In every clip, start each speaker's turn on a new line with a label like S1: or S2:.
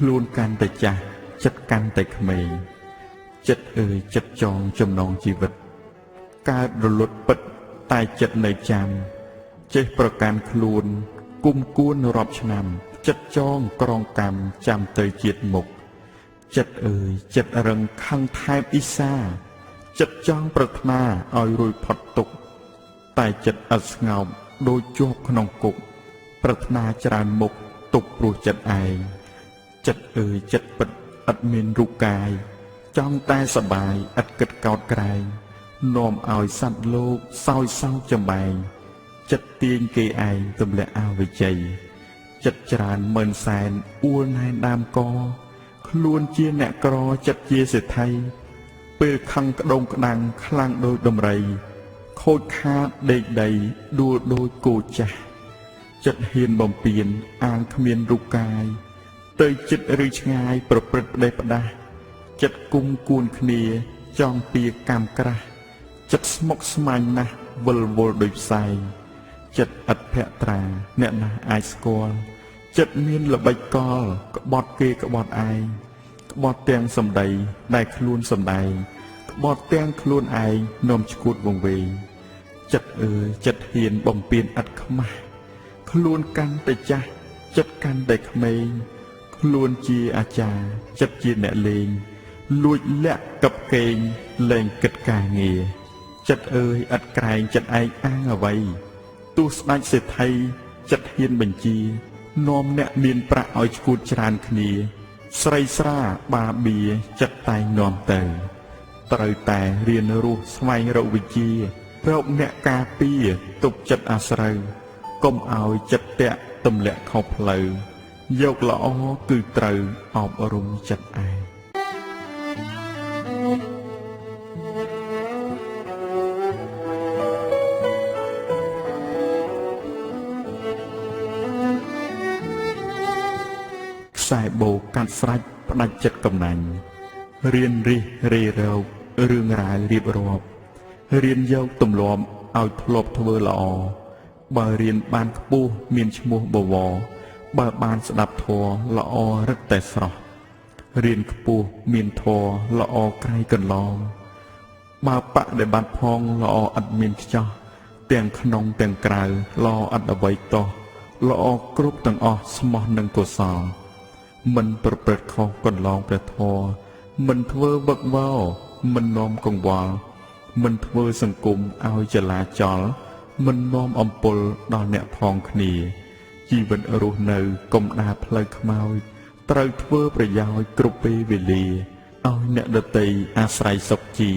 S1: ខ្លួនកាន់តែចាស់ចិត្តកាន់តែក្មេងចិត្តអើយចិត្តចងចំណងជីវិតកើតរលត់ពិតតែចិត្តនៅចាំចេះប្រកាន់ខ្លួនគុំគួនរាប់ឆ្នាំចិត្តចងក្រងកម្មចាំទៅជាតិមុខចិត្តអើយចិត្តរឹងខឹងថែបអ៊ីសាចិត្តចង់ប្រាថ្នាឲ្យរួចផុតទុក្ខតែចិត្តឥតស្ងោបដូចជាប់ក្នុងគុកប្រាថ្នាច្រើនមុខទុកព្រោះចិត្តឯងចិត្តអើយចិត្តពិតឥតមានរូបកាយចង់តែសបាយឥតគិតកោតក្រែងនាំឲ្យសត្វលោកសោយសោកចំបែងចិត្តទាញគេឯងទម្លាក់អវិជ័យចិត្តច្រើនម៉ឺនសែនអួលណែនដើមកខ្លួនជាអ្នកក្រចិត្តជាសេដ្ឋីពេលខឹងក្តោងក្តាំងខ្លាំងដូចដំរីខូចខាតដេកដីដួលដូចគោចាស់ចិត្តហ៊ានបំពេញអាងគ្មានរូបកាយទៅចិត្តឬឆ្ងាយប្រព្រឹត្តផ្ដេសផ្ដាស់ចិត្តគុំគួនគ្នាចង់ពៀកម្មក្រាស់ចិត្តស្មុគស្មាញណាស់វិលវល់ដូចផ្សែងចិត្តឥតភក្ត្រាអ្នកណាអាចស្គាល់ចិត្តមានល្បិចកលក្បត់គេក្បត់ឯងក្បត់ទាំងសម្ដីដែលខ្លួនសម្ដែងក្បត់ទាំងខ្លួនឯងនាំឈួតវង្វេងចិត្តអើយចិត្តហ៊ានបំពេញឥតខ្មាស់ខ្លួនកាន់តែចាស់ចិត្តកាន់តែក្មេងខ្លួនជាអាចារ្យចិត្តជាអ្នកលេងលួចលាក់កັບកេងលែងគិតការងារចិត្តអើយឥតក្រែងចិត្តឯងអាងអ្វីទោះស្ដេចសេដ្ឋីចិត្តហ៊ានបញ្ជានាំអ្នកមានប្រាក់ឲ្យឈួតច្រើនគ្នាស្រីស្រាបាបៀចិត្តតែងនាំទៅត្រូវតែរៀនរស់ស្វែងរកវិជ្ជារកអ្នកការពារទប់ចិត្តអាស្រូវកុំឲ្យចិត្តតាក់ទម្លាក់ខុសផ្លូវយកល្អគឺត្រូវអប់រំចិត្តឯងខ្សែបោកាត់ស្រាច់ផ្ដាច់ចិត្តកំណាញ់រៀនរិះរេរោគរឿងរ៉ាវរៀបរាប់រៀនយកទម្លាប់ឲ្យធ្លាប់ធ្វើល្អបើរៀនបានខ្ពស់មានឈ្មោះបវរបើបានស្ដាប់ធម៌ល្អរឹតតែស្រស់រៀនខ្ពស់មានធម៌ល្អក្រៃកន្លងបើបដិបត្តិផងល្អឥតមានខ្ចោះទាំងក្នុងទាំងក្រៅល្អឥតអ្វីតោះល្អគ្រប់ទាំងអស់ស្មោះនឹងកុសលមិនប្រព្រឹត្តខុសកន្លងព្រះធម៌មិនធ្វើវឹកវរមិននាំកង្វល់មិនធ្វើសង្គមឲ្យចលាចលមិននាំអំពុលដល់អ្នកផងគ្នាជីវិតរស់នៅកុំដើរផ្លូវខ្មោចត្រូវធ្វើប្រយោជន៍គ្រប់ពេលវេលាឲ្យអ្នកដទៃអាស្រ័យសុខជា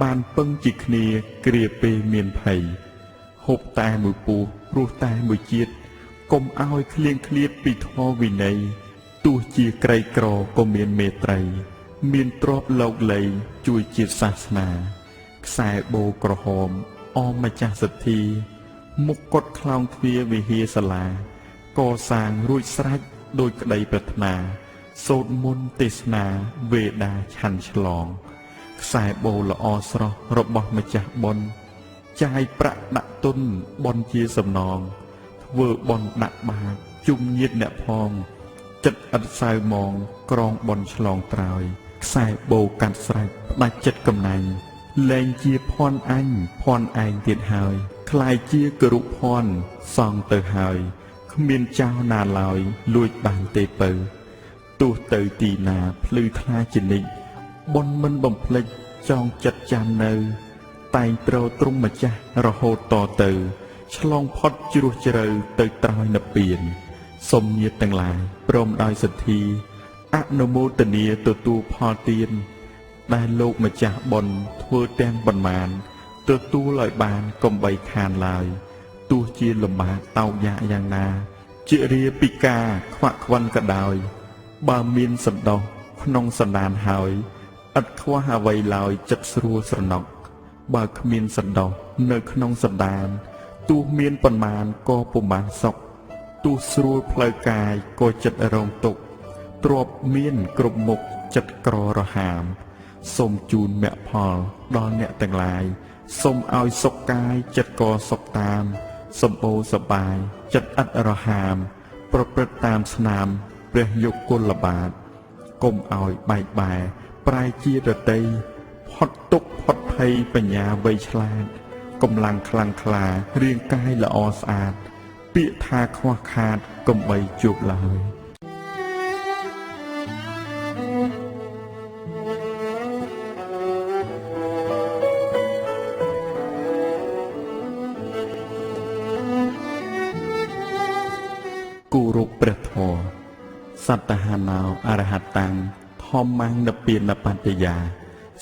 S1: បានពឹងជាគ្នាគ្រាពេលមានភ័យហូបតែមួយពោះរស់តែមួយជាតិកុំឲ្យឃ្លៀងឃ្លាតពីធម៌វិន័យទោះជាក្រីក្រក៏មានមេត្រីមានទ្រព្យលោកលែងជួយជាតិសាសនាខ្សែបោក្រហមអមម្ចាស់សទ្ធាមុខកត់ខ្លោងទ្វារវិហារសាលាកសាងរួចស្រេចដោយក្តីប្រាថ្នាសូត្រមន្តទេសនាវេដាឆាន់ឆ្លងខ្សែបោល្អស្រស់របស់ម្ចាស់បុណ្យចាយប្រាក់ដាក់ទុនបុណ្យជាសំណងធ្វើបុណ្យដាក់បាតជុំញាតិអ្នកផងចិត្តឥតសៅមងក្រងបុណ្យឆ្លងត្រើយខ្សែបោកាត់ស្រេចផ្ដាច់ចិត្តកំណាញ់លែងជាភ័ណ្ឌអញភ័ណ្ឌឯងទៀតហើយคล้ายជាគរុភ័ណ្ឌសង់ទៅហើយគ្មានចោលណាឡើយលួចបានទេពៅទោះទៅទីណាភ្លឺថ្លាជានិច្ចបុណ្យមិនបំភ្លេចចងចិត្តចាំនៅតែងត្រូវទ្រង់ម្ចាស់រហូតតទៅឆ្លងផុតជ្រោះជ្រៅទៅត្រើយនិព្វានសូមញាតិទាំងឡាយព្រមដោយសទ្ធាអនុមោទនាទទួលផលទានដែលលោកម្ចាស់បុណ្យធ្វើទាំងប៉ុន្មានទទួលឲ្យបានកុំបីខានឡើយទោះជាលំបាកតោកយ៉ាកយ៉ាងណាជារាពិការខ្វាក់ខ្វិនក៏ដោយបើមានសន្តោសក្នុងសន្តានហើយឥតខ្វះអ្វីឡើយចិត្តស្រួលស្រណុកបើគ្មានសន្តោសនៅក្នុងសន្តានទោះមានប៉ុន្មានក៏ពុំបានសុខទោះស្រួលផ្លូវកាយក៏ចិត្តរងទុក្ខទ្រពមានគ្រប់មុខចិត្តក្ររហាមសូមជូនមគ្គផលដល់អ្នកទាំងឡាយសូមឲ្យសុខកាយចិត្តក៏សុខតាមសម្បូរសប្បាយចិត្តឥតរហាមប្រព្រឹត្តតាមស្នាម ព្រះយុគលបាតកុំឲ្យបែកបែកប្រែជាដតីផុតទុកផុតភ័យបញ្ញាវៃឆ្លាតកម្លាំងខ្លាំងក្លារាងកាយល្អស្អាតពាក្យថាខ្វះខាតកុំបីជួបឡើយគោរពព្រះធម៌សត្តហាណោអរហតាំងធម្មងនពានបត្តិយា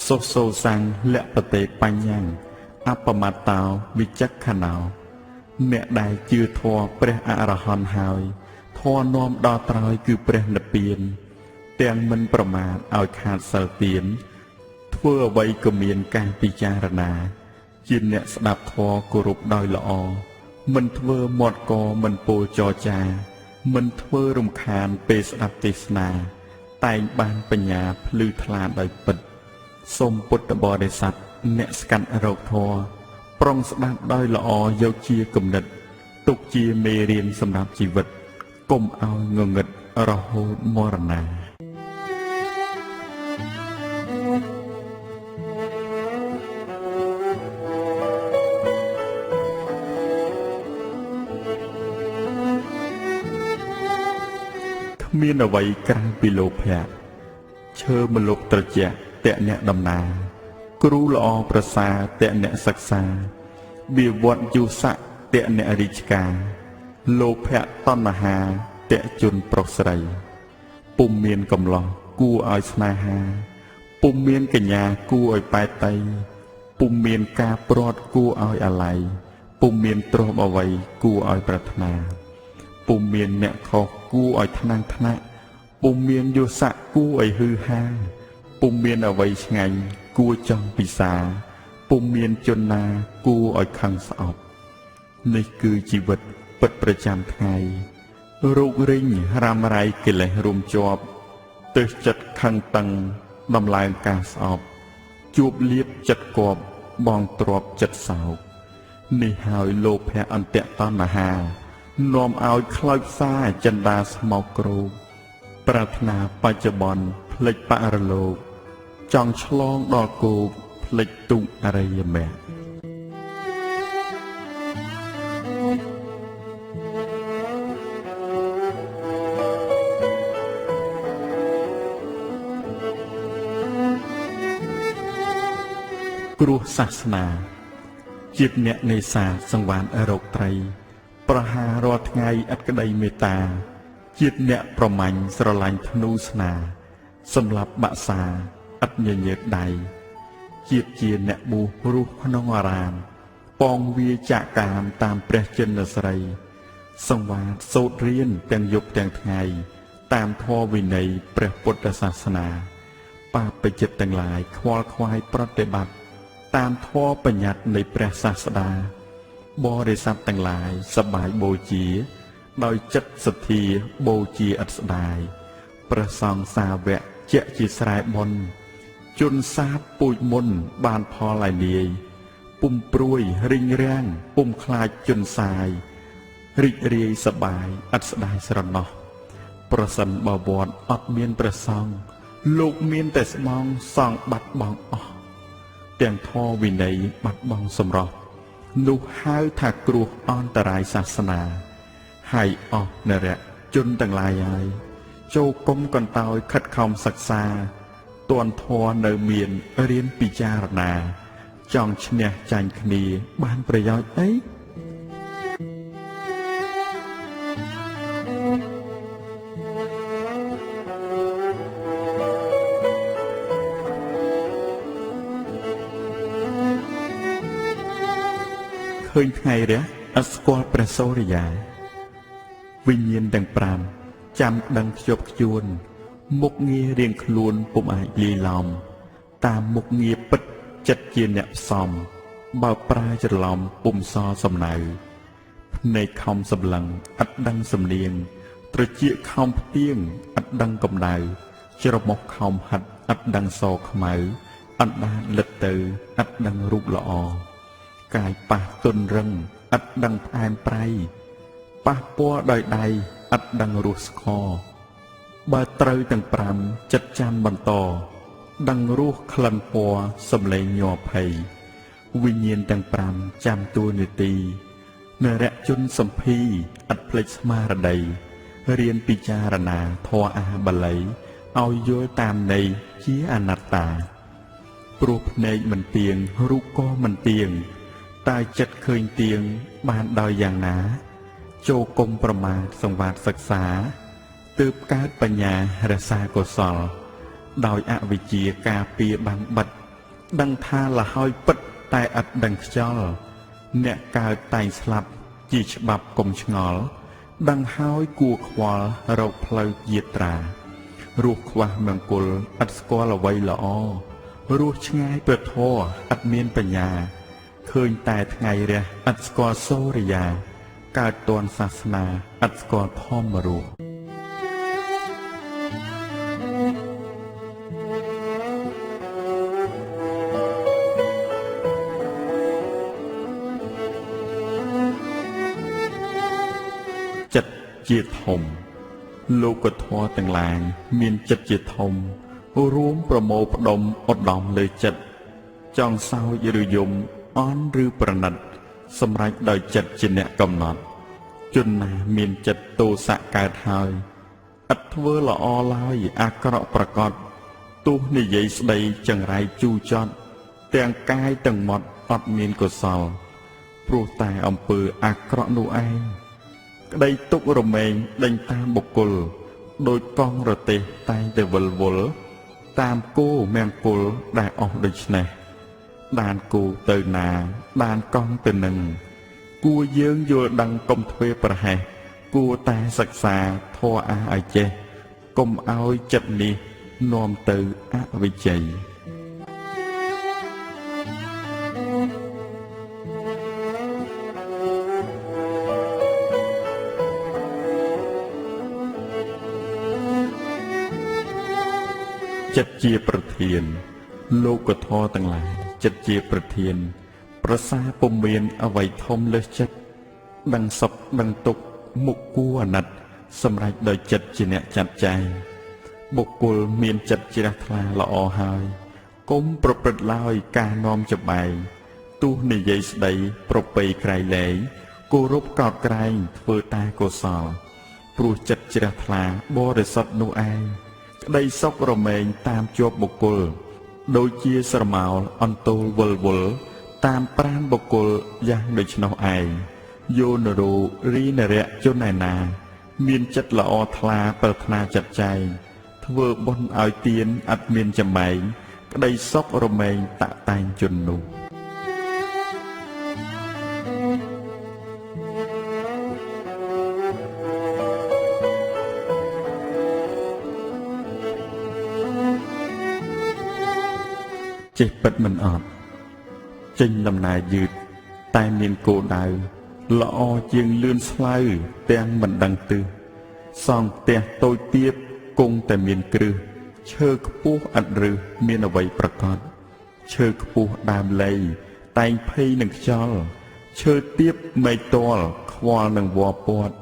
S1: សុសោសੰងលពតេបញ្ញੰអបមត្តោវិចក្ខណោអ្នកដែលជឿធម៌ព្រះអរហន្តហើយធម៌នាំដល់ត្រើយគឺព្រះនិព្វានទាំងមិនប្រមាទឲ្យខាតសិលទានធ្វើអ្វីក៏មានការពិចារណាជាអ្នកស្ដាប់ធម៌គោរពដោយល្អមិនធ្វើមាត់កមិនពោលចរចាមិនធ្វើរំខានពេលស្ដាប់ទេសនាតែងបានបញ្ញាភ្លឺថ្លាដោយពិតសូមពុទ្ធបរិស័ទអ្នកស្កាត់រោគធម៌ប្រុងស្ដាប់ដោយល្អយកជាគំនិតទុកជាមេរៀនសម្រាប់ជីវិតកុំឲ្យងងឹតរហូតមរណាគ្មានអ្វីក្រៅពីលោភៈឈើមលុបត្រជាក់តៈអ្នកដំណើរគ្រូល្អប្រសើរតៈអ្នកសិក្សាវិវត្តយុស័កតៈអ្នករាជការលោភៈតណ្ហាតៈជនប្រុសស្រីពុំមានកំឡោះគួរឲ្យស្នេហាពុំមានកញ្ញាគួរឲ្យបែកតៃពុំមានការព្រាត់គួរឲ្យអាល័យពុំមានទ្រព្យអ្វីគួរឲ្យប្រាថ្នាពុំមានអ្នកខុសគួរឲ្យថ្នាំងថ្នាក់ពុំមានយុស័កគួរឲ្យហ៊ឺហាពុំមានអ្វីឆ្ងាញ់គួរចង់ពិសាពុំមានជនណាគួរឲ្យខឹងស្អប់នេះគឺជីវិតពិតប្រចាំថ្ងៃរោគរិញរ៉ាំរ៉ៃកិលេសរួមជាប់ទើសចិត្តខឹងតឹងដំឡើងការស្អប់ជួបលៀបចិត្តគប់បងទ្របចិត្តសោកនេះហើយលោភៈអន្តៈតណ្ហានាំឲ្យខ្លោចផ្សាចិន្តាស្មោកគ្រោកប្រាថ្នាបច្ចុប្បន្នភ្លេចបរលោកចង់ឆ្លងដល់គោកភ្លេចទុអរិយមគ្គគ្រោះសាសនាជាអ្នកនេសាទសង្វានរោគត្រីប្រហាររាល់ថ្ងៃឥតក្តីមេត្តាជាតិអ្នកប្រមាញ់ស្រឡាញ់ធ្នូស្នាសម្រាប់បាក់សាឥតញញើតដៃជាតិជាអ្នកបួសរស់ក្នុងអារាមប៉ងវាចាក់កាមតាមព្រះចិនស្រីសង្វាតសូត្ររៀនទាំងយប់ទាំងថ្ងៃតាមធម៌វិន័យព្រះពុទ្ធសាសនាបាបចិត្តទាំងឡាយខ្វល់ខ្វាយប្រតិបត្តិតាមធម៌បញ្ញត្តិនៃព្រះសាស្តាបរិស័ទទាំងឡាយសប្បាយបូជាដោយចិត្តសទ្ធាបូជាឥតស្ដាយព្រះសង្ឃសាវកជាជាស្រែបុណ្យជន់សាបពូជមុនបានផលឯនាយពុំព្រួយរិញរាំងពុំខ្លាចជន់សាយរីករាយសប្បាយឥតស្ដាយស្រណោះប្រសិនបើវត្តអត់មានព្រះសង្ឃលោកមានតែស្មងសង់បាត់បង់អស់ទាំងធម៌វិន័យបាត់បង់សម្រស់នោះហៅថាគ្រោះអន្តរាយសាសនាហើយអស់នរៈជនទាំងឡាយហើយចូលគុំកន្តើយខិតខំសិក្សាតួនធម៌នៅមានរៀនពិចារណាចង់ឈ្នះចាញ់គ្នាបានប្រយោជន៍អីឃើញថ្ងៃរះឥតស្គាល់ព្រះសូរិយាវិញ្ញាណទាំង5ចាំដឹងខ្ជាប់ខ្ជួនមុខងាររៀងខ្លួនពុំអាចលាយឡំតាមមុខងារពិតចិត្តជាអ្នកផ្សំបើប្រាច្រឡំពុំសសំណៅភ្នែកខំសម្លឹងឥតដឹងសំនៀងត្រចៀកខំផ្ទៀងឥតដឹងកម្ដៅច្រមុះខំហិតឥតដឹងសខ្មៅអណ្ដាតលិតទៅឥតដឹងរូបល្អកាយប៉ះទុនរឹងឥតដឹងផ្អែមប្រៃប៉ះពាល់ដោយដៃឥតដឹងរសស្ខ បើត្រូវទាំង5ចិត្តចាំបន្តដឹងរសក្លិនពណ៌សំឡេងញ័រភ័យវិញ្ញាណទាំង5ចាំតួនាទីនរជនសម្ភីឥតភ្លេចស្មារតីរៀនពិចារណាធម៌អាបាលីឲ្យយល់តាមន័យជាអនត្តាព្រោះភ្នែកមិនទៀងរូបក៏មិនទៀងតើចិត្តឃើញទៀងបានដោយយ៉ាងណាចូលគុំប្រមាទសង្វាតសិក្សាទើបកើតបញ្ញារសាកុសលដោយអវិជ្ជាការពារបាំងបិទដឹងថាលហើយពិតតែឥតដឹងខ្យល់អ្នកកើតតែងស្លាប់ជាច្បាប់កុំឆ្ងល់ដឹងហើយគួរខ្វល់រកផ្លូវយាត្រារស់ខ្វះមង្គលឥតស្គាល់អ្វីល្អរស់ឆ្ងាយព្រះធម៌ឥតមានបញ្ញាឃើញតែថ្ងៃរះឥតស្គាល់សូរិយាកើតតនសាសនាឥតស្គាល់ធម្មរស់ចិត្តជាធំលោកធម៌ទាំងឡាយមានចិត្តជាធំរួមប្រមូលផ្ដុំឧត្តមលើចិត្តចង់សោយឬយំអន់ឬប្រណិតសម្រេចដោយចិត្តជាអ្នកកំណត់ជនណាមានចិត្តទោសៈកើតហើយឥតធ្វើល្អឡើយអាក្រក់ប្រកបទោះនិយាយស្ដីចង្រៃជូរចត់ទាំងកាយទាំងមាត់អត់មានកុសលព្រោះតែអំពើអាក្រក់នោះឯងក្តីទុក្ខរមែងដេញតាមបុគ្គលដោយកង់រទេះតែងតែវិលវល់តាមគោមង្គលដែលអស់ដូច្នេះដានគោទៅណាដានកង់ទៅនឹងគួរយើងយល់ដឹងកុំធ្វេសប្រហែសគួរតែសិក្សាធម៌អាឲ្យចេះកុំឲ្យចិត្តនេះនាំទៅអវិជ្ជ័យចិត្តជាប្រធានលោកធម៌ទាំងឡាយចិត្តជាប្រធានប្រសាពុំមានអ្វីធំលើសចិត្តដឹងសុខដឹងទុក្ខមុខគួរអាណិតសម្រេចដោយចិត្តជាអ្នកចាត់ចែងបុគ្គលមានចិត្តជ្រះថ្លាល្អហើយកុំប្រព្រឹត្តឡើយការនាំចម្បែងទោះនិយាយស្ដីប្រពៃក្រៃលែងគោរពកោតក្រែងធ្វើតែកុសលព្រោះចិត្តជ្រះថ្លាបរិសុទ្ធនោះឯងក្តីសុខរមែងតាមជាប់បុគ្គលដូចជាស្រមោលអន្ទោលវល់វល់តាមប្រាណបុគ្គលយ៉ាងដូច្នោះឯងយោនរោរីនរៈជនឯណាមានចិត្តល្អថ្លាប្រាថ្នាចិត្តចែងធ្វើបុណ្យឲ្យទានឥតមានចម្បែងក្តីសុខរមែងតាក់តែងជននោះចេះពិតមិនអត់ចេញដំណើរយឺតតែមានគោលដៅល្អជាងលឿនស្លៅទាំងមិនដឹងទិសសង់ផ្ទះតូចទាបគង់តែមានគ្រឹះឈើខ្ពស់ឥតឫសមានអ្វីប្រកបឈើខ្ពស់ដើមលៃតែងភ័យនឹងខ្យល់ឈើទាបមេឃទាល់ខ្វល់នឹងវល់ពាត់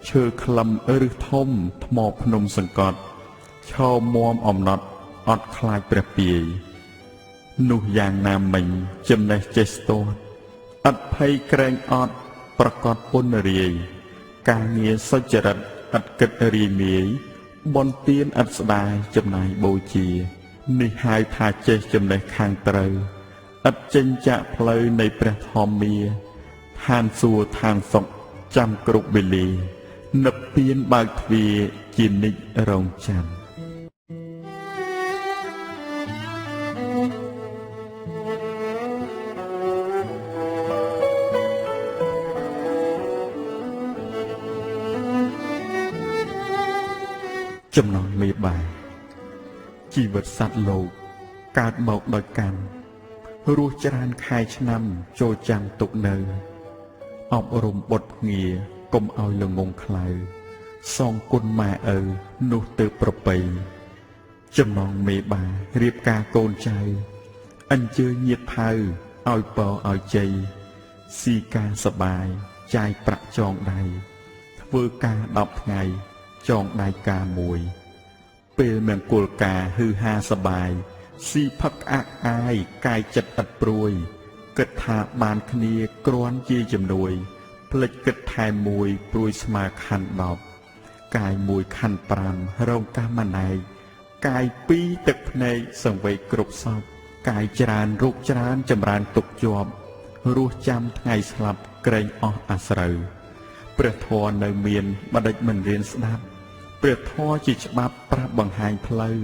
S1: ឈើក្លឹមឫសធំថ្មភ្នំសង្កត់ឈរមាំអំណត់អត់ខ្លាចព្រះពាយនោះយ៉ាងណាមិញចំណេះចេះស្ទាត់ឥតភ័យក្រែងអត់ប្រកបពុនរាយការងារសុចរិតឥតគិតរាយមាយបនទានឥតស្ដាយចំណាយបូជានេះហៅថាចេះចំណេះខាងត្រូវឥតចេញចាក់ផ្លូវនៃព្រះធម្មាឋានសួគ៌ឋានសុខចាំគ្រប់វេលានិព្វានបើកទ្វារជានិច្ចរងចាំចំណងមេបាជីវិតសត្វលោកកើតមកដោយកម្មរស់ច្រើនខែឆ្នាំចូលចាំទុកនៅអប់រំបុត្រភ្ងាកុំឲ្យល្ងងខ្លៅសងគុណម៉ែឪនោះទៅប្រពៃចំណងមេបារៀបការកូនចៅអញ្ជើញញាតិផៅឲ្យពរឲ្យជ័យស៊ីការសបាយចាយប្រាក់ចងដៃធ្វើការ10ថ្ងៃចងដៃការមួយ ពេលមង្គលការហឺហាសបាយស៊ីផឹកអាក់អាយកាយចិត្តឥតព្រួយគិតថាបានគ្នាគ្រាន់ជាជំនួយផ្លិចគិតថែមមួយព្រួយស្មើខណ្ឌ10កាយមួយខណ្ឌ5រងកាមណែកកាយ2ទឹកភ្នែកសង្វេគគ្រប់សពកាយច្រើនរូបច្រើនចម្រើនទុកជាប់រស់ចាំថ្ងៃស្លាប់ក្រែងអស់អាស្រូវព្រះធម៌នៅមានបដិចមិនរៀនស្ដាប់ព្រះធម៌ជាច្បាប់ប្រាប់បង្ហាញផ្លូវ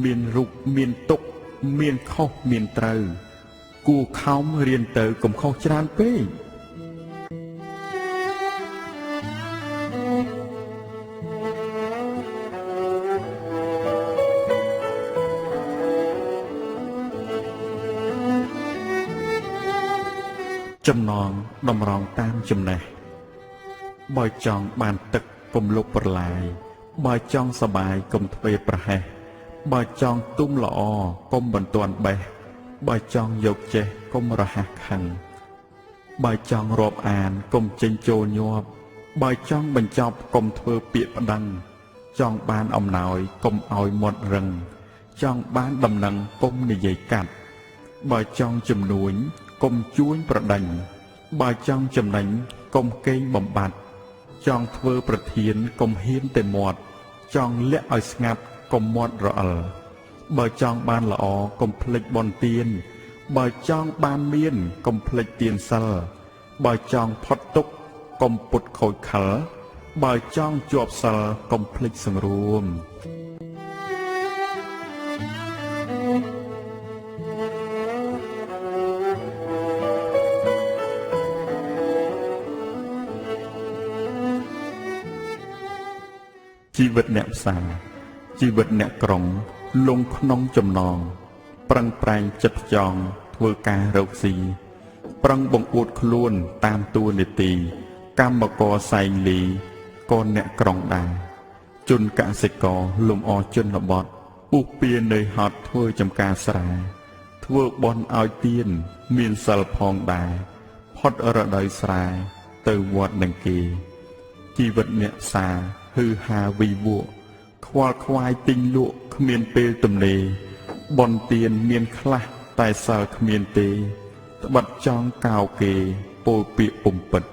S1: មានរូបមានទុកមានខុសមានត្រូវគួរខំរៀនទៅកុំខុសច្រើនពេកចំណងតម្រង់តាមចំណេះបើចង់បានទឹកកុំលុបប្រឡាយបើចង់សបាយកុំទ្វេប្រហែសបើចង់ទុំល្អកុំបន្ទាន់បេះបើចង់យកចេះកុំរហ័សខឹងបើចង់រាប់អានកុំចេញចូលញាប់បើចង់បញ្ចប់កុំធ្វើពាក្យប្តឹងចង់បានអំណោយកុំឲ្យមាត់រឹងចង់បានដំណឹងកុំនិយាយកាត់បើចង់ជំនួញកុំជួញប្រដេញបើចង់ចំណេញកុំកេងបំបត្តិចង់ធ្វើប្រធានកុំហ៊ានតែមាត់ចង់លាក់ឲ្យស្ងាត់កុំមាត់រអិលបើចង់បានល្អកុំភ្លេចបុណ្យទានបើចង់បានមានកុំភ្លេចទានសិលបើចង់ផុតទុក្ខកុំពុតខូចខលបើចង់ជាប់សិលកុំភ្លេចសង្រួមជីវិតអ្នកផ្សារជីវិតអ្នកក្រុងលងក្នុងចំណងប្រឹងប្រែងចិត្តចង់ធ្វើការរកស៊ីប្រឹងបង្អួតខ្លួនតាមតួនាទីកម្មករសែងលីក៏អ្នកក្រុងដែរជនកសិករលំអជនបទពុះពៀននឿយហត់ធ្វើចំការស្រែធ្វើបន់ឲ្យទៀនមានសិលផងដែរផុតរដូវស្រែទៅវត្តនឹងគេជីវិតអ្នកផ្សារហឺហាវីវក់ខ្វល់ខ្វាយទិញលក់គ្មានពេលទំនេរបនទៀនមានខ្លះតែសិលគ្មានទេត្បិតចង់កោគេពោលពាក្យពុំពិត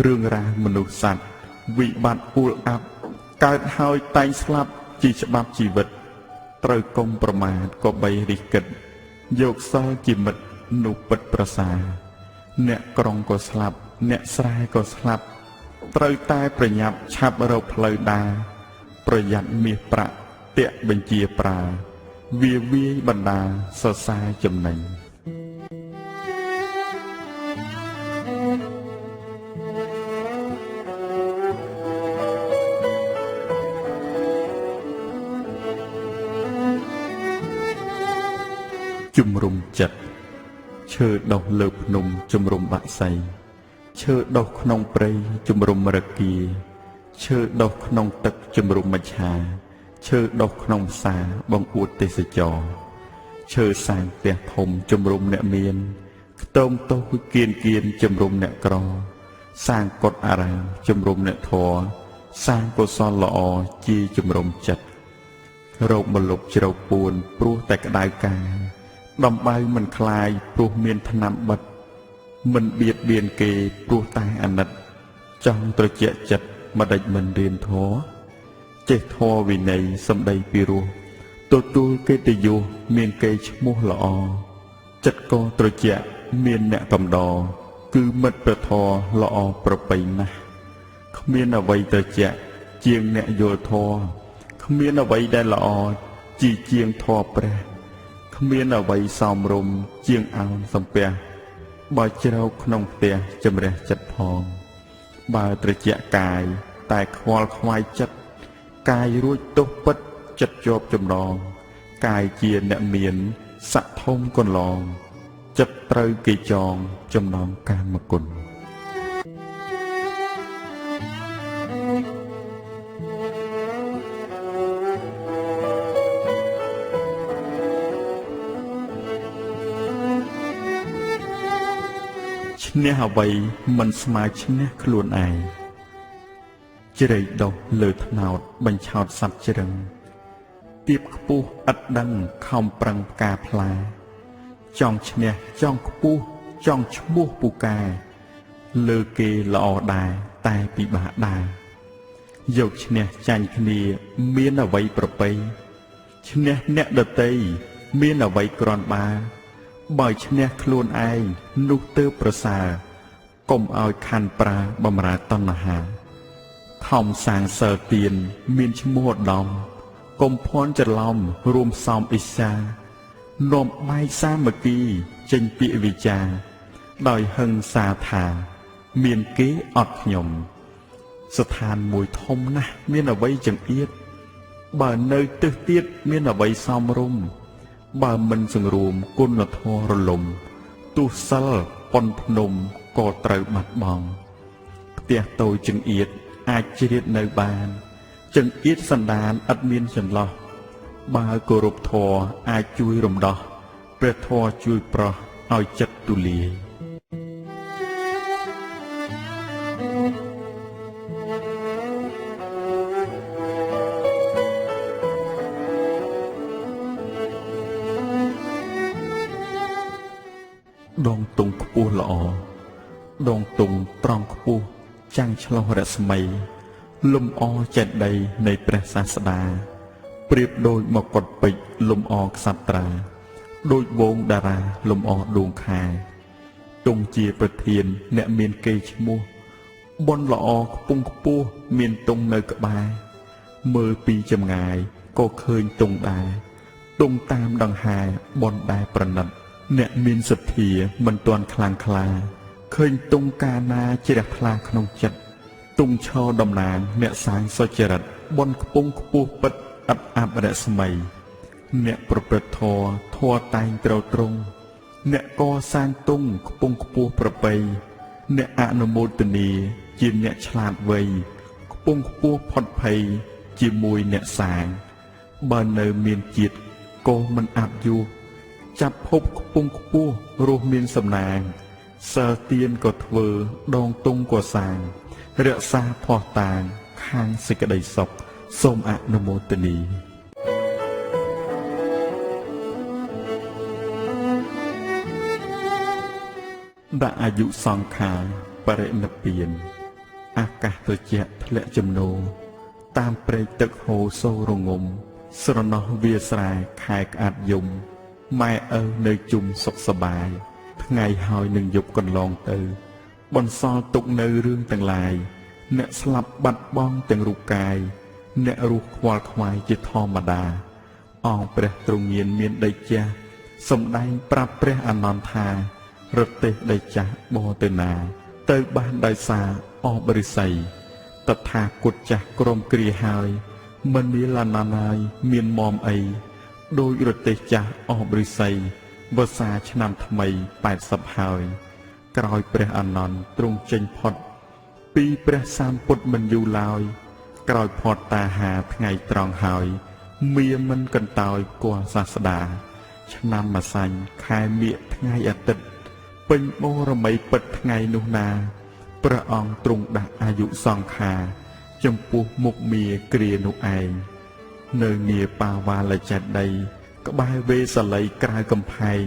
S1: រឿងរ៉ាវមនុស្សសត្វវិបត្តិអួលអាប់កើតហើយតែងស្លាប់ជាច្បាប់ជីវិតត្រូវកុំប្រមាទក៏បីរិះគិតយកសិលជាមិត្តនោះពិតប្រសើរអ្នកក្រុងក៏ស្លាប់អ្នកស្រែក៏ស្លាប់ត្រូវតែប្រញាប់ឆាប់រកផ្លូវដើរប្រយ័ត្នមាសប្រាក់តាក់បញ្ជាប្រើវាវាយបណ្ដាសរសើរចំណេញជំរុំចិត្តឈើដុះលើភ្នំជំរុំបាក់សៃឈើដុះក្នុងព្រៃជំរុំរគាឈើដុះក្នុងទឹកជំរុំមច្ឆាឈើដុះក្នុងផ្សារបង្អួតទេសចរឈើសាងផ្ទះធំជំរុំអ្នកមានខ្ទមទោសគៀនជំរុំអ្នកក្រសាងកុដិអារាមជំរុំអ្នកធម៌សាងកុសលល្អជាជំរុំចិត្តរោគមលុបជ្រៅពួនព្រោះតែក្តៅកាយដំបៅមិនคลายព្រោះមានថ្នាំបិទមិនបៀតបៀនគេព្រោះតែអាណិតចង់ត្រជាក់ចិត្តម្ដេចមិនរៀនធម៌ចេះធម៌វិន័យសម្ដីពីរោះទទួលកិត្តិយសមានគេឈ្មោះល្អចិត្តក៏ត្រជាក់មានអ្នកកំដរគឺមិត្តប្រធរល្អប្រពៃណាស់គ្មានអ្វីត្រជាក់ជាងអ្នកយល់ធម៌គ្មានអ្វីដែលល្អជាងធម៌ព្រះគ្មានអ្វីសមរម្យជាងអោនសំពះបើជ្រៅក្នុងផ្ទះជំរះចិត្តផងបើត្រជាក់កាយតែខ្វល់ខ្វាយចិត្តកាយរួចទោសពិតចិត្តជាប់ចម្លងកាយជាអ្នកមានស័ក្តិធំកន្លងចិត្តត្រូវគេចងចំណងកាមគុណឈ្នះអ្វីមិនស្មើឈ្នះខ្លួនឯងជ្រែកដុះលើថ្នោតបញ្ឆោតសัตว์ជ្រឹង ទៀបខ្ពស់ឥតដឹងខំប្រឹងផ្កាផ្លាចង់ឈ្នះចង់ខ្ពស់ចង់ឈ្មោះពូកែលើគេល្អដែរតែពិបាកដែរយកឈ្នះចាញ់គ្នាមានអ្វីប្រពៃឈ្នះអ្នកដទៃមានអ្វីគ្រាន់បើបើឈ្នះខ្លួនឯងនោះទើបប្រសើរកុំឲ្យខាន់ប្រាបំរើតណ្ហាខំសាងសិលទានមានឈ្មោះឧត្តមកុំភ័ន្តច្រឡំរួមសំអិសានាំបែកសាមគ្គីចេញពាក្យវិចារដោយហឹង្សាថាមានគេអត់ខ្ញុំស្ថានមួយធំណាស់មានអ្វីចង្អៀតបើនៅទឹះទៀតមានអ្វីសមរម្យបើមិនសង្រួមគុណធម៌រលំទុសិលប៉ុនភ្នំក៏ត្រូវបាត់បង់ផ្ទះតូចចង្អៀតអាចជ្រៀតនៅបានចង្អៀតសន្តានឥតមានចន្លោះបើគោរពធម៌អាចជួយរំដោះព្រះធម៌ជួយប្រោះឲ្យចិត្តទូលាយដងតុងខ្ពស់ល្អដងតុងត្រង់ខ្ពស់ចាំងឆ្លោះរស្មីលំអចេតិយនៃព្រះសាស្តាប្រៀបដូចមកុដពេជ្រលំអក្សត្រាដូចវងតារាលំអដួងខែតុងជាប្រធានអ្នកមានកេរ្តិ៍ឈ្មោះបុណ្យល្អខ្ពង់ខ្ពស់មានតុងនៅក្បែរមើលពីចម្ងាយក៏ឃើញតុងដែរតុងតាមដង្ហែបុណ្យដែរប្រណិតអ្នកមានសទ្ធាមិនទាន់ខ្លាំងក្លាឃើញតុងកាណាជ្រះថ្លាក្នុងចិត្តតុងឈរតំណាងអ្នកសាងសុចរិតបុណ្យខ្ពង់ខ្ពស់ពិតឥតអាប់រស្មីអ្នកប្រព្រឹត្តធម៌តែងត្រូវត្រង់អ្នកកសាងតុងខ្ពង់ខ្ពស់ប្រពៃអ្នកអនុមោទនាជាអ្នកឆ្លាតវៃខ្ពង់ខ្ពស់ផុតភ័យជាមួយអ្នកសាងបើនៅមានជាតិក៏មិនអាប់យុះចាប់ភពខ្ពង់ខ្ពស់រស់មានសំណាងសិលទានក៏ធ្វើដងតុងក៏សាងរក្សាភ័ស្តុតាងខាងសេចក្តីសុខសូមអនុមោទនាដាក់អាយុសង្ខារបរិនិព្វានអាកាសត្រជាក់ធ្លាក់ជំនោរតាមព្រែកទឹកហូរសូររងំស្រណោះវាស្រែខែក្អាត់យំម៉ែឪនៅជុំសុខសប្បាយថ្ងៃហើយនឹងយប់កន្លងទៅបន្សល់ទុកនៅរឿងទាំងឡាយអ្នកស្លាប់បាត់បង់ទាំងរូបកាយអ្នករស់ខ្វល់ខ្វាយជាធម្មតាអង្គព្រះទ្រង់ញាណមានដីចាស់សំដែងប្រាប់ព្រះអានន្ទថារទេះដីចាស់បរទៅណាទៅបានដោយសារអបរិស័យតថាគតចាស់ក្រមគ្រាហើយមិនមានឡានណាយមានមមអីដោយរទេះចាស់អបរិស័យវស្សាឆ្នាំថ្មី80ហើយក្រោយព្រះអានន្ទទ្រង់ចេញផុតពីព្រះសម្ពុទ្ធមិនយូរឡើយក្រោយផុតតាហាថ្ងៃត្រង់ហើយមាមិនកន្តើយគួរសាស្តាឆ្នាំម្សាញ់ខែមិញថ្ងៃអាទិត្យពេញបរមីពិតថ្ងៃនោះណាព្រះអង្គទ្រង់ដាក់អាយុសង្ខារចំពោះមុខមាគ្រានោះឯងនៅនាបាវាលចេតិយក្បែរវេសល័យក្រៅកំផែង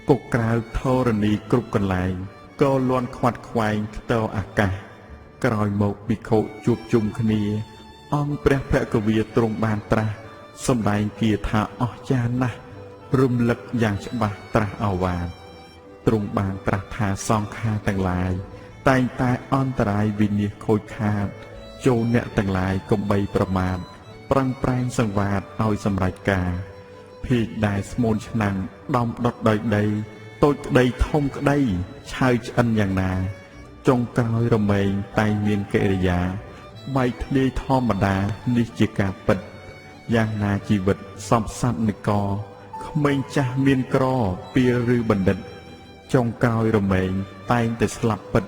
S1: គុកក្រៅធរណីគ្រប់កន្លែងក៏លន់ខ្វាត់ខ្វែងខ្ទរអាកាសក្រោយមកភិក្ខុជួបជុំគ្នាអង្គព្រះភគវាទ្រង់បានត្រាស់សម្ដែងគាថាអស្ចារ្យណាស់រំលឹកយ៉ាងច្បាស់ត្រាស់អវាទទ្រង់បានត្រាស់ថាសង្ខារទាំងឡាយតែងតែអន្តរាយវិនាសខូចខាតចូលអ្នកទាំងឡាយកុំបីប្រមាថប្រឹងប្រែងសង្វាតឲ្យសម្រេចការភេកដែលស្មូនឆ្នាំងដំដុតដោយដីតូចក្តីធំក្តីឆៅឆ្អិនយ៉ាងណាចុងក្រោយរមែងតែងមានកិរិយាបែកធ្លាយធម្មតានេះជាការពិតយ៉ាងណាជីវិតសពសត្វនិកក្មេងចាស់មានក្រពីលឬបណ្ឌិតចុងក្រោយរមែងតែងតែស្លាប់ពិត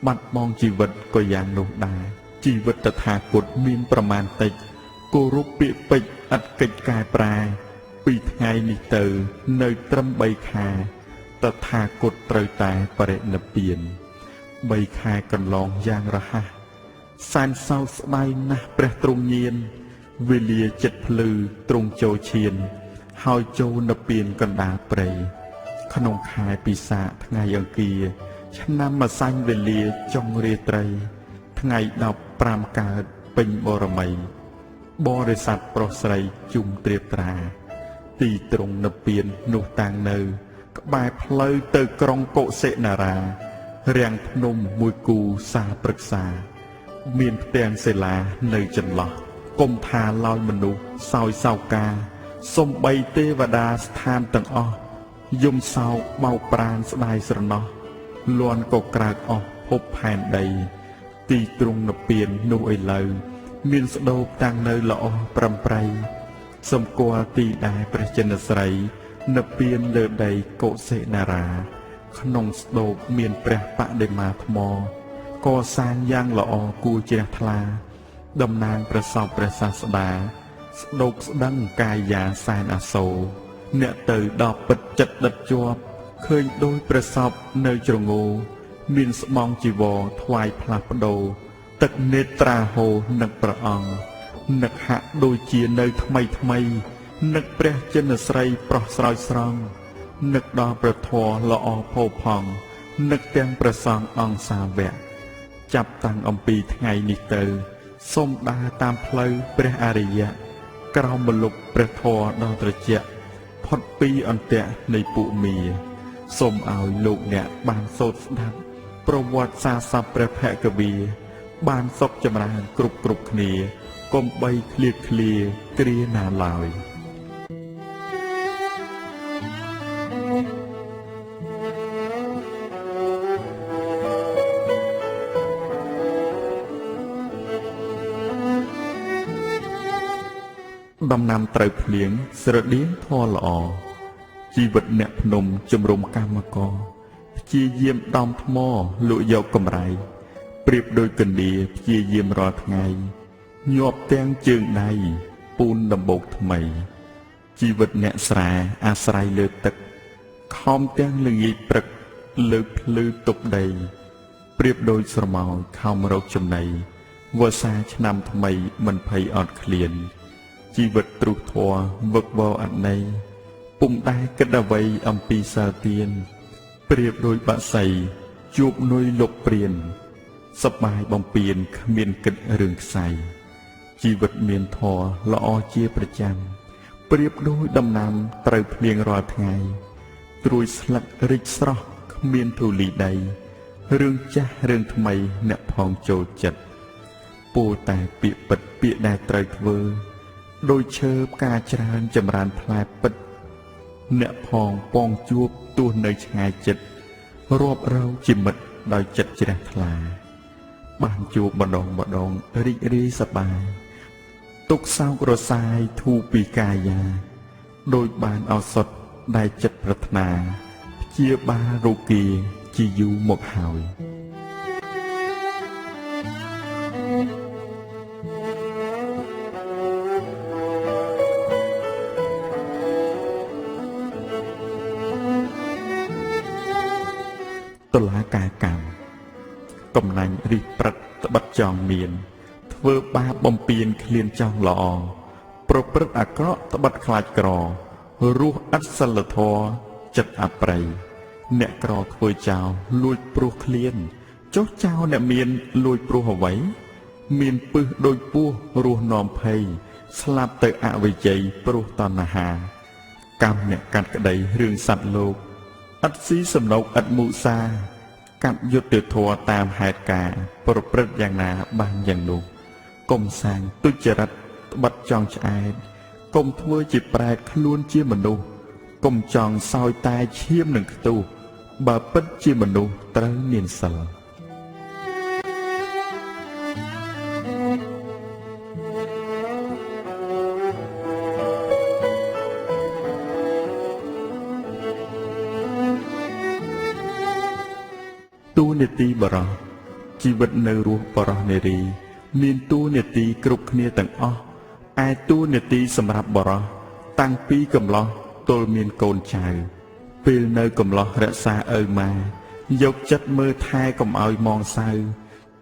S1: បាត់បង់ជីវិតក៏យ៉ាងនោះដែរជីវិតតថាគតមានប្រមាណតិចគោរពពាក្យពេចន៍ឥតកិច្ចកែប្រែពីថ្ងៃនេះទៅនៅត្រឹម3ខែតថាគតត្រូវតែបរិនិព្វាន3ខែកន្លងយ៉ាងរហ័សសែនសោកស្ដាយណាស់ព្រះទ្រង់ញាណ វេលាចិត្តភ្លឺទ្រង់ចូលឈានហើយចូលនៅពៀនកណ្ដាលព្រៃក្នុងខែពិសាខថ្ងៃអង្គារឆ្នាំម្សាញ់វេលាចុងរាត្រីថ្ងៃ15កើតពេញបរមីបរិស័ទប្រុសស្រីជុំត្រៀបត្រាទីត្រង់នៅពៀននោះតាំងនៅក្បែរផ្លូវទៅក្រុងកុសិនារារាំងភ្នំមួយគូសាព្រឹក្សាមានផ្ទាំងសិលានៅចន្លោះគុំថាឡើយមនុស្សសោយសោកាសំបីទេវតាស្ថានទាំងអស់យំសោកបោកប្រាណស្ដាយស្រណោះលន់ក៏ក្រើកអស់ភពផែនដីទីទ្រង់និព្វាននោះឥឡូវមានស្ដោបតាំងនៅល្អប្រំប្រៃសម្គាល់ទីដែលព្រះចិនស្រីនិព្វានលើដីកុសិនារាក្នុងស្ដោបមានព្រះបដិមាថ្មកសាងយ៉ាងល្អគួរជ្រះថ្លាតំណាងព្រះសពព្រះសាស្តាស្ដោកស្ដឹងកាយាសែនអាសូរអ្នកទៅដល់ពិតចិត្តដិតជាប់ឃើញដោយព្រះសពនៅជ្រងោមានស្បង់ជីវរថ្វាយផ្លាស់ប្ដូរទឹកនេត្រាហូរនឹកព្រះអង្គនឹកហាក់ដូចជានៅថ្មីថ្មីនឹកព្រះចិនស្រីប្រុសស្រោចស្រង់នឹកដល់ព្រះធម៌ល្អផូរផង់នឹកទាំងព្រះសង្ឃអង្គសាវកចាប់តាំងអំពីថ្ងៃនេះទៅសូមដើរតាមផ្លូវព្រះអរិយៈក្រោមម្លប់ព្រះធម៌ដ៏ត្រជាក់ផុតពីអន្ទាក់នៃពួកមាសូមឲ្យលោកអ្នកបានសូត្រស្ដាប់ប្រវត្តិសាស្ត្រព្រះភគវីបានសុខចម្រើនគ្រប់គ្នាកុំបីឃ្លាតឃ្លាគ្រាណាឡើយដំណាំត្រូវភ្លៀងស្រដៀងធម៌ល្អជីវិតអ្នកភ្នំជំរុំកម្មករព្យាយាមដំថ្មលក់យកកម្រៃប្រៀបដូចកណ្ដៀព្យាយាមរាល់ថ្ងៃញាប់ទាំងជើងដៃពូនដំបូកថ្មីជីវិតអ្នកស្រែអាស្រ័យលើទឹកខំទាំងល្ងាចព្រឹកលើកភ្លឺទប់ដីប្រៀបដូចស្រមោលខំរកចំណីវស្សាឆ្នាំថ្មីមិនភ័យអត់ឃ្លានជីវិតទ្រុសធម៌វឹកវរអត់ន័យពុំដែលគិតអ្វីអំពីសិលទានប្រៀបដូចបក្សីជួបនុយលុកព្រានសប្បាយបំពេញគ្មានគិតរឿងខ្សែជីវិតមានធម៌ល្អជាប្រចាំប្រៀបដូចដំណាំត្រូវភ្លៀងរាល់ថ្ងៃត្រួយស្លឹករីកស្រស់គ្មានធូលីដីរឿងចាស់រឿងថ្មីអ្នកផងចូលចិត្តពោលតែពាក្យពិតពាក្យដែលត្រូវធ្វើដោយឈើផ្កាច្រើនចម្រើនផ្លែពិតអ្នកផងពងជួបទោះនៅឆ្ងាយចិត្តរាប់រងជាមិត្តដោយចិត្តជ្រះថ្លាបានជួបម្ដងរីករាយសប្បាយទុកសោករសាយធូរពីកាយាដោយបានឱសថដែលចិត្តប្រាថ្នាព្យាបាលរោគាជាយូរមកហើយតុលាការកម្មកំណាញ់រិះព្រឹត្តត្បិតចង់មានធ្វើបាបបំពានឃ្លានចង់ល្អប្រព្រឹត្តអាក្រក់ត្បិតខ្លាចក្ររស់ឥតសិលធម៌ចិត្តអប្រ័យអ្នកក្រធ្វើចោលលួចព្រោះឃ្លានចុះចោលអ្នកមានលួចព្រោះអ្វីមានពឹសដូចពស់រស់នាំភ័យស្លាប់ទៅអវិជ័យព្រោះតណ្ហាកម្មអ្នកកាត់ក្តីរឿងសត្វលោកឥតស៊ីសំណោកឥតមុសាកាត់យុត្តិធម៌តាមហេតុការប្រព្រឹត្តយ៉ាងណាបានយ៉ាងនោះកុំសាងទុច្ចរិតត្បិតចង់ឆ្អែតកុំធ្វើជាប្រែតខ្លួនជាមនុស្សកុំចង់សោយតែឈាមនឹងខ្ទុះបើពិតជាមនុស្សត្រូវមានសិលតួនាទីបរោះជីវិតនៅរស់បរោះនារីមានតួនាទីគ្រប់គ្នាទាំងអស់ឯតួនាទីសម្រាប់បរោះតាំងពីកំឡោះទល់មានកូនចៅពេលនៅកំឡោះរក្សាឪម៉ាយកចិត្តមើលថែកុំឲ្យមងសៅ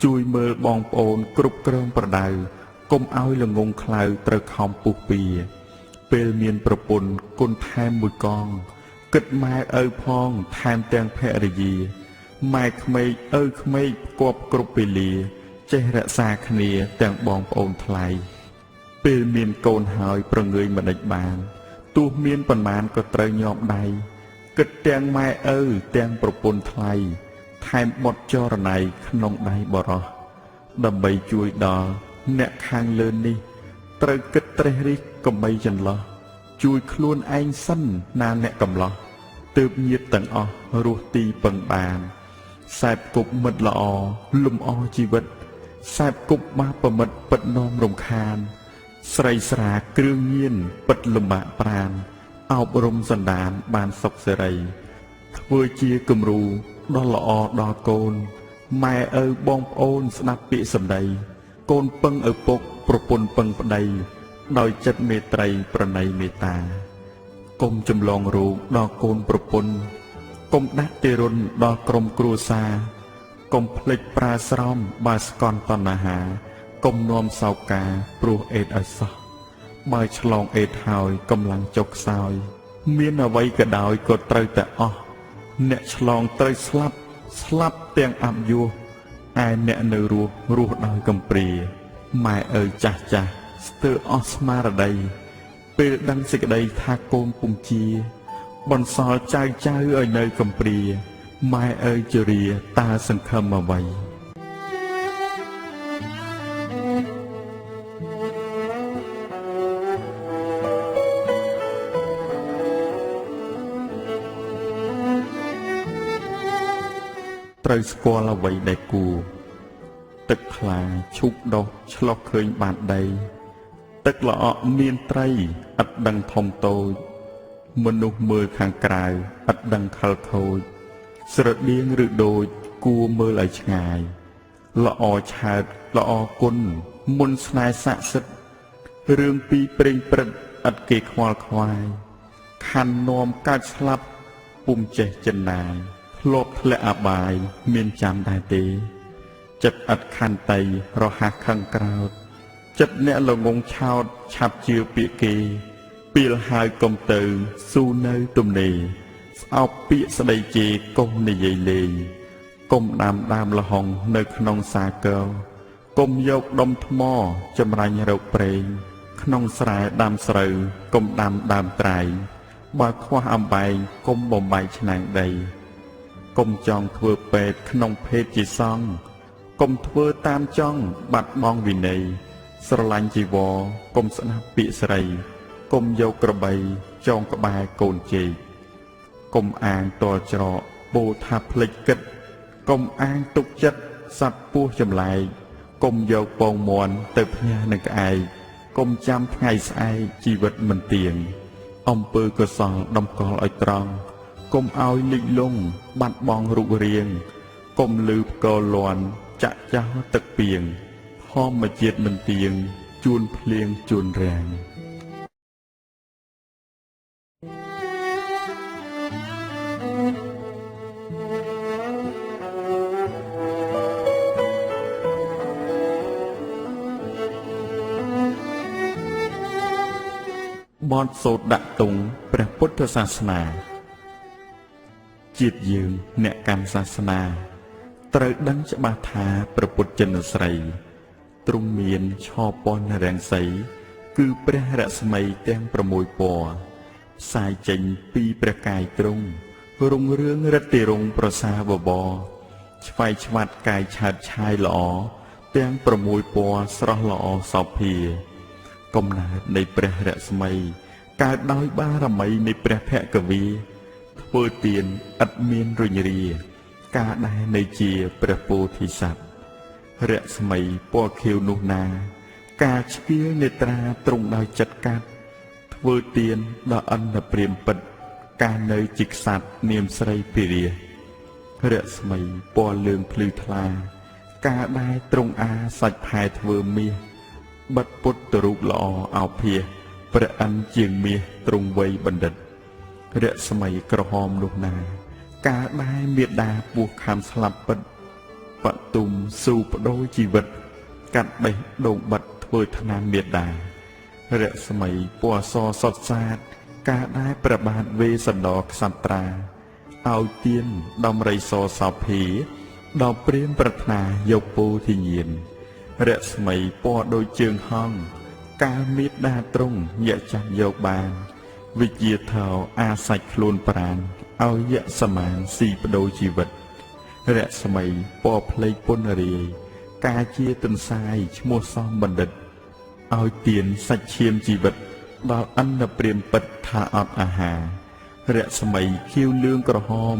S1: ជួយមើលបងប្អូនគ្រប់គ្រងប្រដៅ កុំឲ្យល្ងងខ្លៅត្រូវខំពុះពៀពេលមានប្រពន្ធគុណថែមមួយកងគិតម៉ែឪផងថែមទាំងភរិយាម៉ែក្មេកឪក្មេកគប់គ្រប់ពេលលាចេះរក្សាគ្នាទាំងបងប្អូនថ្លៃពេលមានកូនហើយប្រងើយមិនដេចបានទោះមានប៉ុន្មានក៏ត្រូវញោមដៃគិតទាំងម៉ែឪទាំងប្រពន្ធថ្លៃថែមបត់ចរណៃក្នុងដៃបរោះដើម្បីជួយដល់អ្នកខាងលើនេះត្រូវគិតត្រេះរិះកំបីចន្លោះជួយខ្លួនឯងសិនណាអ្នកកំឡោះទើបញាតទាំងអស់រស់ទីពឹងបានសែបគប់មិត្តល្អលំអជីវិតសែបគប់បាបមិត្តពិតនោមរំខានស្រីស្រាគ្រឿងញៀនពិតលំបាកប្រានអប់រំសន្តានបានសុខសេរីធ្វើជាគំរូដ៏ល្អដល់កូនម៉ែឪបងប្អូនស្ដាប់ពាក្យសម្ដីកូនពឹងឪពុកប្រពន្ធពឹងប្តីដោយចិត្តមេត្រីប្រណីមេត្តាកុំចម្លងរោគដល់កូនប្រពន្ធកុំដាក់ទារុណដល់ក្រុមគ្រួសារកុំភ្លេចប្រាស្រោមបើស្កន់តណ្ហាកុំនាំសោកាព្រោះអេតឲ្យសោះបើឆ្លងអេតហើយកម្លាំងចុកខ្សោយមានអ្វីក៏ដោយក៏ត្រូវតែអស់អ្នកឆ្លងត្រូវស្លាប់ទាំងអបយុះឯអ្នកនៅរស់ដោយកំព្រាម៉ែឪចាស់ស្ទើរអស់ស្មារតីពេលដឹងសេចក្តីថាកូនពុំជាបន្សល់ចៅឲ្យនៅកំព្រាម៉ែឪជរាតើសង្ឃឹមអ្វីត្រូវស្គាល់អ្វីដែលគួរទឹកថ្លាឈូកដុះឆ្លោះឃើញបានដីទឹកល្អក់មានត្រីឥតដឹងធំតូចមនុស្សមើលខាងក្រៅឥតដឹងខលខូចស្រដៀងឬដូចគួរមើលឲ្យឆ្ងាយល្អឆើតល្អគុណមុនស្នេហ៍ស័ក្តិសិទ្ធិរឿងពីព្រេងព្រឹត្តឥតគេខ្វល់ខ្វាយខណ្ឌនាំកាច់ស្លាប់ពុំចេះចិនណាយធ្លាប់ធ្លាក់អបាយមានចាំដែរទេចិត្តឥតខន្តីរហ័សខឹងក្រោតចិត្តអ្នកល្ងងឆោតឆាប់ជឿពាក្យគេពីលហើយកុំទៅស៊ូនៅទំនេរស្អប់ពាក្យស្ដីជេរកុំនិយាយលេងកុំដើមលហុងនៅក្នុងសាកលកុំយកដុំថ្មចម្រាញ់រកព្រេងក្នុងស្រែដាំស្រូវកុំដាំដើមត្រៃបើខ្វះអំបែងកុំបំបែកឆ្នាំងដីកុំចង់ធ្វើពេទ្យក្នុងភេទជាសង្ឃកុំធ្វើតាមចង់បាត់បង់វិន័យស្រឡាញ់ជីវរកុំស្ដាប់ពាក្យស្រីកុំយកក្របីចងក្បែរកូនជេកកុំអាងតល់ច្រកបូថាភ្លេចគិតកុំអាងទុកចិត្តសត្វពស់ចម្លែកកុំយកពងមាន់ទៅផ្ញើនឹងក្អែកកុំចាំថ្ងៃស្អែកជីវិតមិនទៀងអំពើកុសលតម្កល់ឲ្យត្រង់កុំឲ្យលិចលង់បាត់បង់រូបរាងកុំលឺផ្គរលាន់ចាក់ចោលទឹកពីងធម្មជាតិមិនទៀងជួនភ្លៀងជួនរាំងបនសូត្រដាក់ទង់ព្រះពុទ្ធសាសនាជាតិយើងអ្នកកាន់សាសនាត្រូវដឹងច្បាស់ថាព្រះពុទ្ធចិនស្រីទ្រង់មានឆពណ៌រាំងសីគឺព្រះរស្មីទាំង6ពណ៌ផ្សាយចេញពីព្រះកាយទ្រង់រុងរឿងរិទ្ធិរងប្រសាបបរឆ្វៃឆ្វាត់កាយឆើតឆាយល្អទាំង6ពណ៌ស្រស់ល្អសោភាកំណើតនៃព្រះរស្មីកើតដោយបារមីនៃព្រះភគវីធ្វើទានឥតមានរុញរាការដែលនៃជាព្រះពោធិសត្វរស្មីពណ៌ខៀវនោះណាការឆ្កៀលនេត្រាទ្រង់ដោយចិត្តកាត់ធ្វើទានដល់អន្តព្រាមពិតការនៅជាក្សត្រនាមស្រីពិរារស្មីពណ៌លឿងភ្លឺថ្លាការដែលទ្រង់អាសាច់ផែធ្វើមាសបិទពុទ្ធរូបល្អអោភាសព្រះអិនជាងមាសទ្រង់វ័យបណ្ឌិតរស្មីក្រហមនោះណាការដែលមេដាពោះខំស្លាប់ពិតបទុមស៊ូបដូរជីវិតកាត់បេះដូងបាត់ធ្ ធ្វើថ្នាំមេដារស្មីពណ៌សសុទ្ធសាធការដែលព្រះបាទវេស្សន្តរក្សត្រាឲ្យទានដំរីសសោភាដល់ព្រាហ្មណ៍ប្រាថ្នាយកពោធិញ្ញាណរស្មីពណ៌ដូចជើងហង្សកាលមេដាទ្រង់ញាក់ចាប់យកបានវិជាថោអាសាច់ខ្លួនប្រាណឲ្យយៈសមានស៊ីបដូរជីវិតរស្មីពណ៌ភ្លេចពុនរាយការជាទន្សាយឈ្មោះសំបណ្ឌិតឲ្យទានសាច់ឈាមជីវិតដល់អន្តព្រាមពិតថាអត់អាហាររស្មីខៀវលឿងក្រហម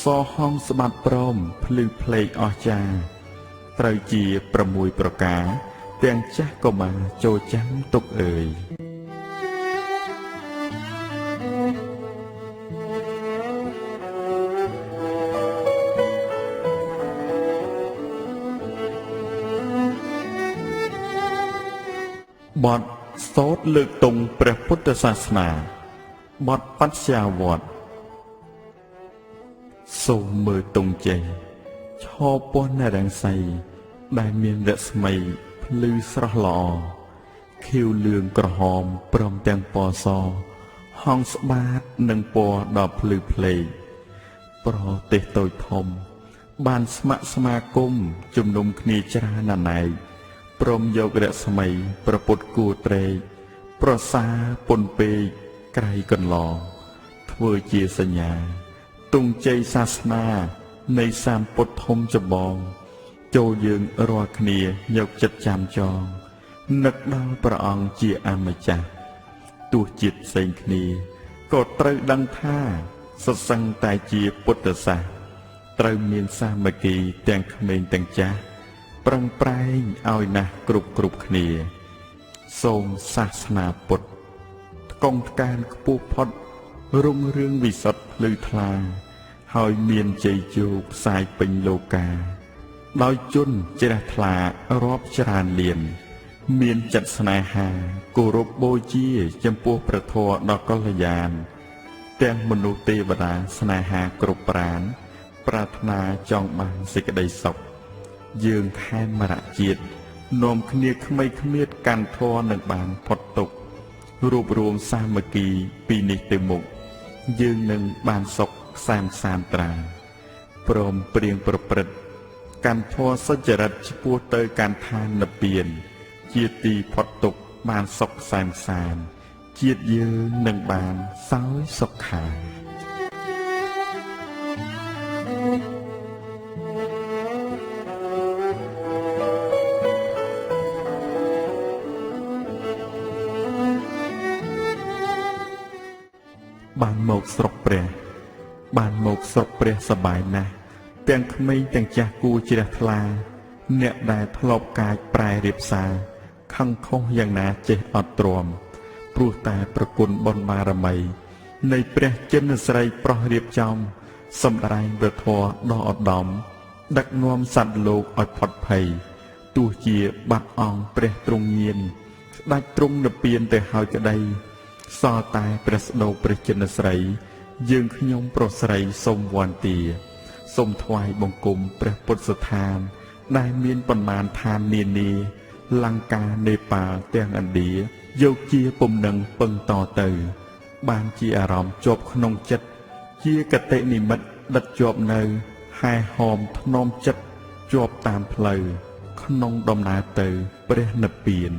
S1: សហងស្បាត់ព្រមភ្លឺភ្លេកអស្ចារ្យត្រូវជា6ប្រការទាំងចាស់កុមារចូលចាំទុកអើយបទសូត្រលើកទង់ព្រះពុទ្ធសាសនាបទបច្ចាវត្តសូមមើលទង់ចេញឆោពណ៌នរង្សីដែលមានរស្មីភ្លឺស្រស់ល្អខៀវលឿងក្រហមព្រមទាំងពណ៌សហង្សស្បាតនិងពណ៌ដ៏ភ្លឺភ្លេកប្រទេសតូចធំបានស្ម័គ្រស្មាគមជំនុំគ្នាច្រើនណាស់ណែកព្រមយករស្មីប្រពុតគួត្រេកប្រសាពុនពេកក្រៃកន្លងធ្វើជាសញ្ញាទង់ជ័យសាសនានៃសាមពុទ្ធធំចម្បងចូលយើងរាល់គ្នាយកចិត្តចាំចងនឹកដល់ព្រះអង្គជាអម្ចាស់ទោះជាតិផ្សេងគ្នាក៏ត្រូវដឹងថាសុទ្ធសឹងតែជាពុទ្ធសាសន៍ត្រូវមានសាមគ្គីទាំងក្មេងទាំងចាស់ប្រឹងប្រែងឲ្យណាស់គ្រប់គ្នាសូមសាសនាពុទ្ធថ្កុំថ្កើងខ្ពស់ផុតរុងរឿងវិសុទ្ធភ្លឺថ្លាហើយមានជ័យជោគផ្សាយពេញលោកាដោយជនជ្រះថ្លារាប់ច្រើនលានមានចិត្តស្នេហាគោរពបូជាចំពោះព្រះធម៌ដ៏កល្យានទាំងមនុស្សទេវតាស្នេហាគ្រប់ប្រាណប្រាថ្នាចង់បានសេចក្តីសុខយើងខែមរៈជាតិនាំគ្នាក្មេងគ្មៀតកាន់ធម៌នឹងបានផុតទុក្ខរួបរวมសាមគ្គីពីនេះទៅមុខយើងនឹងបានសុខសែនសានត្រាព្រមព្រៀងប្រព្រឹត្តកាន់ធម៌សុចរិតឆ្ពោះទៅកាន់ឋាននិព្វានជាទីផុតទុក្ខបានសុខសែនសានជាតិយើងនឹងបានសោយសុខាបានមកស្រុកព្រះសប្បាយណាស់ទាំងក្មេងទាំងចាស់គួរជ្រះថ្លាអ្នកដែលធ្លាប់កាចប្រែរៀបសារខឹងខុសយ៉ាងណាចេះអត់ទ្រាំព្រោះតែប្រគុណបុណ្យបារមីនៃព្រះចិនស្រីប្រុសរៀបចំសម្ដែងព្រះធម៌ដ៏ឧត្តមដឹកនាំសត្វលោកឲ្យផុតភ័យទោះជាបាត់អង្គព្រះទ្រង់ញៀនស្ដេចទ្រង់និព្វានទៅហើយក្តីសល់តែព្រះស្ដេចព្រះចិនស្រីយើងខ្ញុំប្រុសស្រីសូមវន្ទាសូមថ្វាយបង្គំព្រះពុទ្ធស្ថានដែលមានប៉ុន្មានឋាននានាលង្កានេប៉ាល់ទាំងឥណ្ឌាយកជាពំនឹងពឹងតទៅបានជាអារម្មណ៍ជាប់ក្នុងចិត្តជាកតិនិមិត្តដិតជាប់នៅហែហោមធ្នមចិត្តជាប់តាមផ្លូវក្នុងដំណើរទៅព្រះនិព្វាន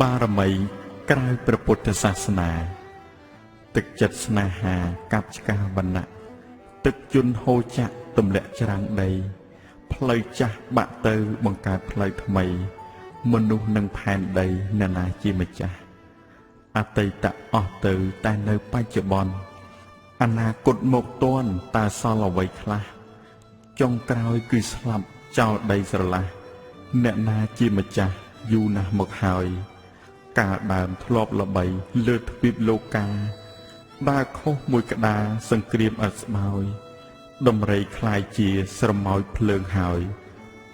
S1: បារមីក្រៅព្រះពុទ្ធសាសនាទឹកចិត្តស្នេហាកាប់ឆ្កាវណ្ណៈទឹកជន់ហូរចាក់ទម្លាក់ច្រាំងដីផ្លូវចាស់បាក់ទៅបង្កើតផ្លូវថ្មីមនុស្សនឹងផែនដីអ្នកណាជាម្ចាស់អតីតអស់ទៅតែនៅបច្ចុប្បន្នអនាគតមកទាន់តើសល់អ្វីខ្លះចុងក្រោយគឺស្លាប់ចោលដីស្រឡះអ្នកណាជាម្ចាស់យូរណាស់មកហើយកាលដើមធ្លាប់ល្បីលើទ្វីបលោកកាដើរខុសមួយក្តារសង្គ្រាមឥតស្បើយដំរីคล้ายជាស្រមោចភ្លើងហើយ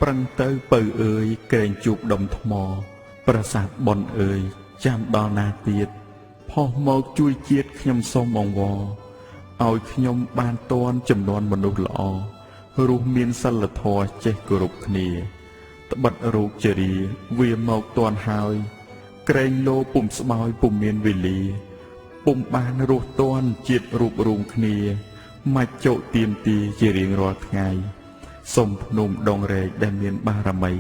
S1: ប្រឹងទៅពៅអើយក្រែងជួបដុំថ្មប្រាសាទប៉ុនអើយចាំដល់ណាទៀតផុសមកជួយជាតិខ្ញុំសូមអង្វរឲ្យខ្ញុំបានតន់ចំនួនមនុស្សល្អរស់មានសិលធម៌ចេះគោរពគ្នាត្បិតរោគជរាវាមកតន់ហើយក្រែងលោពុំស្បោយពុំមានវេលាពុំបានរស់តន់ជាតិរូបរងគ្នាមកចោទៀមទីជារៀងរាល់ថ្ងៃសូមភ្នំដងរែកដែលមានបារមី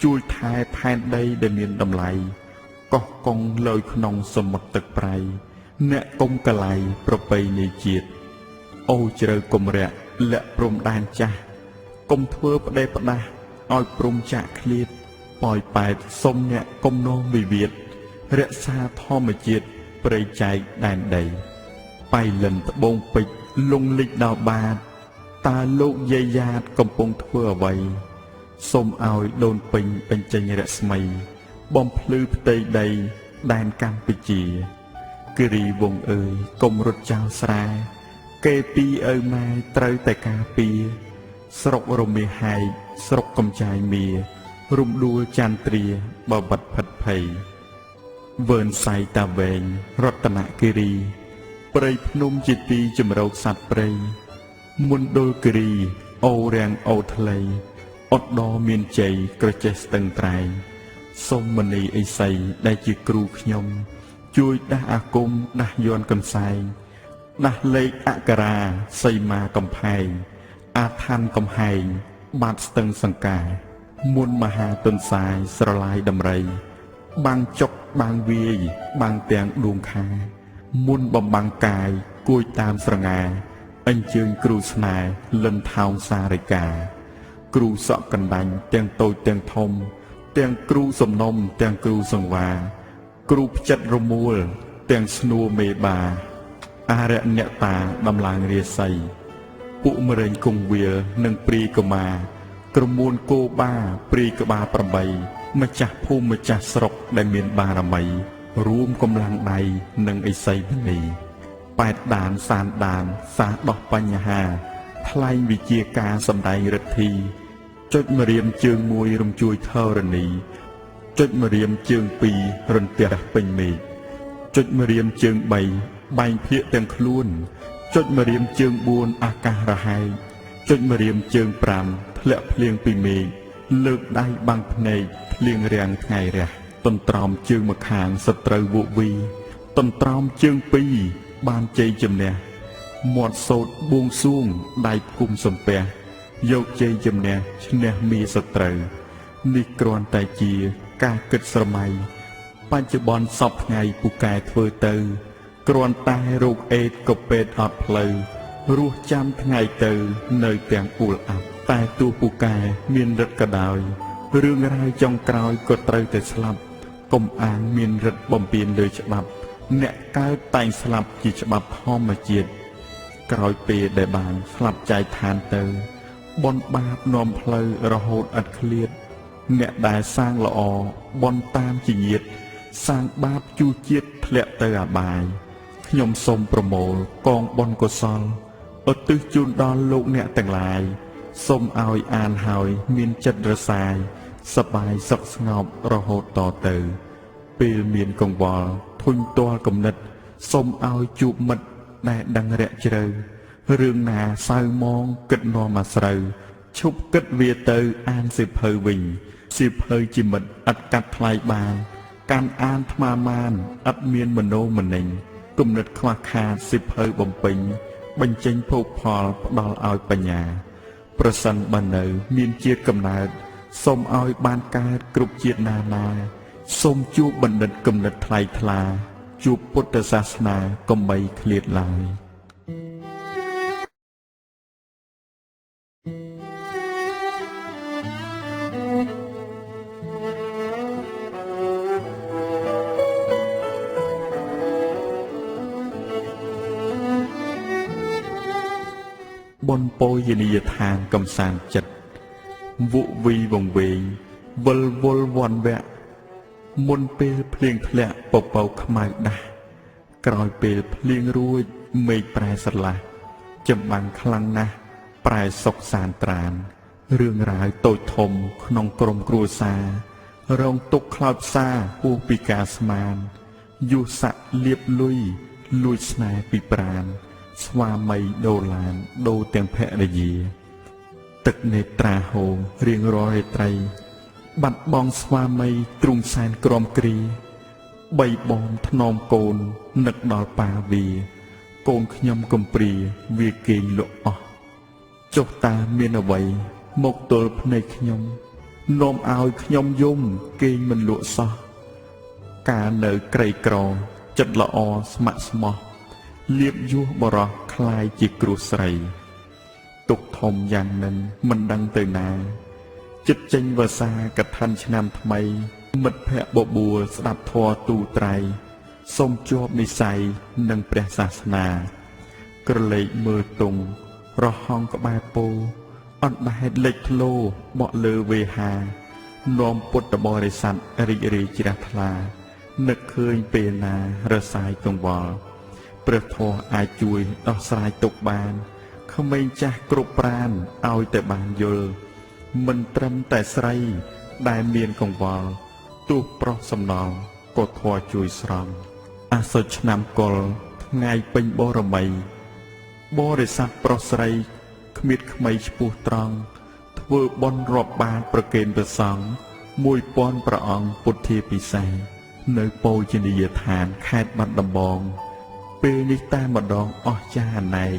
S1: ជួយថែផែនដីដែលមានតម្លៃកោះកុងលើក្នុងសមុទ្រទឹកប្រៃអ្នកកុំកលៃប្រពៃណីជាតិអូជ្រៅគំរាក់លាក់ព្រំដែនចាស់កុំធ្វើផ្ដេសផ្ដាស់ឲ្យព្រំចាក់ឃ្លាតប៉ោយប៉ែតសុំអ្នកកុំនោមវិវាទរក្សាធម្មជាតិព្រៃចែកដែនដីបៃលិនត្បូងពេជ្រលងលិចដល់បាតតើលោកយាយយ៉ាតកំពុងធ្វើអ្វីសូមឲ្យដូនពេញបញ្ចេញរស្មីបំភ្លឺផ្ទៃដីដែនកម្ពុជាគិរីវងអើយកុំរត់ចោលស្រែគេពីឪម៉ែត្រូវតែការពារស្រុករមាសហែកស្រុកកំចាយមៀរំដួលចន្ទ្រាបបិទ្ធផិតភ័យវើនសៃតាវែងរតនគិរីព្រៃភ្នំជាទីជំរកសត្វព្រៃមណ្ឌលគិរីអូរាំងអូថ្លៃអត់ដមានជ័យក្រចេះស្ទឹងត្រែងសូមមនីអីសីដែលជាគ្រូខ្ញុំជួយដាស់អាគមដាស់យន់កំសែងដាស់លេខអក្សរាសីមាកំផែងអាឋានកំហែងបាតស្ទឹងសង្ការមុនមហាទុនសាយស្រឡាយដំរីបាំងចុកបាំងវាយបាំងទាំងដួងខាមុនបំបាំងកាយគួយតាមស្រងាអញ្ជើញគ្រូស្នេហ៍លិនថោងសារិកាគ្រូសក់កណ្ដាញ់ទាំងតូចទាំងធំទាំងគ្រូសំណុំទាំងគ្រូសង្វាគ្រូផ្ចិតរមួលទាំងស្នួរមេបាអរិយអ្នកតាដំឡើងរាសីពួកមរែងគង្វាលនិងព្រីកមាក្រមួនគោបាព្រីក្បាល8ម្ចាស់ភូមិម្ចាស់ស្រុកដែលមានបារមីរួមកម្លាំងដៃនិងឥសីមនីប៉ែតដានសានដានសាដោះបញ្ហាថ្លែងវិជាការសម្ដែងរិទ្ធីចុចម្រាមជើង1រំជួយធរណីចុចម្រាមជើង2រន្ទះពេញមេឃចុចម្រាមជើង3បែងភាកទាំងខ្លួនចុចម្រាមជើង4អាកាសរហែកចុចម្រាមជើង5ធ្លាក់ភ្លៀងពីមេឃលើកដៃបាំងភ្នែកភ្លៀងរាំងថ្ងៃរះតន្ត្រោមជើងម្ខាងសត្រូវវក់វីតន្ត្រោមជើង2បានជ័យជំនះមាត់សោតបួងសួងដៃគុំសំពះយកជ័យជំនះឈ្នះមាសត្រូវនេះគ្រាន់តែជាការគិតស្រមៃបច្ចុប្បន្នសពថ្ងៃពូកែធ្វើទៅគ្រាន់តែរោគអេដក៏ពេទ្យអត់ផ្លូវរស់ចាំថ្ងៃទៅនៅទាំងអ៊ូលអាប់តែទោះពូកែមានរិទ្ធក៏ដោយរឿងរ៉ាវចុងក្រោយក៏ត្រូវតែស្លាប់កុំអាងមានរិទ្ធបំពានលើច្បាប់អ្នកកើតតែងស្លាប់ជាច្បាប់ធម្មជាតិក្រោយពេលដែលបានស្លាប់ចែកឋានទៅបនបាបនាំផ្លូវរហូតឥតឃ្លាតអ្នកដែលសាងល្អបនតាមជាញាតសាងបាបជួជាតិធ្លាក់ទៅអាបាយខ្ញុំសូមប្រមូលកងបុណ្យកុសលឧទ្ទិសជូនដល់លោកអ្នកទាំងឡាយសូមឲ្យអានហើយមានចិត្តរសាយសប្បាយសុខស្ងប់រហូតតទៅពេលមានកង្វល់ធុញទាល់គំនិតសូមឲ្យជួបមិត្តដែលដឹងរាក់ជ្រៅរឿងណាសៅមងគិតនាំអាស្រូវឈប់គិតវាទៅអានសិភៅវិញសិភៅជាមិត្តឥតកាត់ថ្លៃបានការអានថ្មមានឥតមានមនោមនិញគំនិតខ្វះខាតសិភៅបំពេញបញ្ចេញភោគផលផ្ដល់ឲ្យបញ្ញាប្រសិនបើនៅមានជាតិកំណើតសូមឲ្យបានកើតគ្រប់ជាតិណា សូមជួបបណ្ឌិតគំនិតថ្លៃថ្លាជួបពុទ្ធសាសនាកុំបីឃ្លាតឡើយបុណ្យពោយនីយដ្ឋានកំសាន្តចិត្តវុវីវង្វេងវិលវល់វ័នវៈមុនពេលភ្លៀងធ្លាក់ពពៅខ្មៅដាស់ក្រោយពេលភ្លៀងរួចមេឃប្រែស្រឡះចម្បាំងខ្លាំងណាស់ប្រែសុខសានត្រានរឿងរ៉ាវតូចធំក្នុងក្រុមគ្រួសាររងទុក្ខខ្លោចផ្សាហួសពីការស្មានយុស័កលៀបលុយលួចស្នេហ៍ពីប្រាណស្វាមីដូរឡានដូរទាំងភរិយាទឹកនេត្រាហូររៀងរាល់រាត្រីបាត់បង់ស្វាមីទ្រុងសែនក្រំគ្រីបីបងថ្នមកូននឹកដល់ប៉ាវាកូនខ្ញុំកំព្រាវាគេងលក់អស់ចុះតាមានអ្វីមកទល់ភ្នែកខ្ញុំនាំឲ្យខ្ញុំយំគេងមិនលក់សោះកាលនៅក្រីក្រចិត្តល្អស្ម័គ្រស្មោះលៀបយោះបរោះคล้ายជាគ្រួស្រីទុកធំយ៉ាងនឹងមិនដឹងទៅណាចិត្តចេញវសាកថាន់ឆ្នាំថ្មីមិត្តភ័ក្តិបបួលស្ដាប់ធម៌ទូត្រៃសូមជាប់និស័យនឹងព្រះសាសនាក្រឡេកមើលទងរហង្គក្បែរពោអណ្ដែតលេចធ្លោបក់លើវេហានាំពុទ្ធបរិស័ទរីករាយជ្រះថ្លានឹកឃើញពេលណារសាយកង្វល់ព្រះធម៌អាចជួយដោះស្រាយទុក្ខបានក្មេងចាស់គ្រប់ប្រានឲ្យតែបានយល់មិនត្រឹមតែស្រីដែលមានកង្វល់ទោះប្រុសសំណល់ក៏ធម៌ជួយស្រង់អាសុចឆ្នាំកុលថ្ងៃពេញបរមីបរិស័ទប្រុសស្រីគ្មៀតក្មៃឈ្មោះត្រង់ធ្វើបុណ្យរាប់បាតប្រគេនព្រះសង្ឃ1000ព្រះអង្គពុទ្ធាពិសេសនៅពោជនីយដ្ឋានខេត្តបាត់ដំបងពេលនេះតែម្ដងអស់ចាអណែក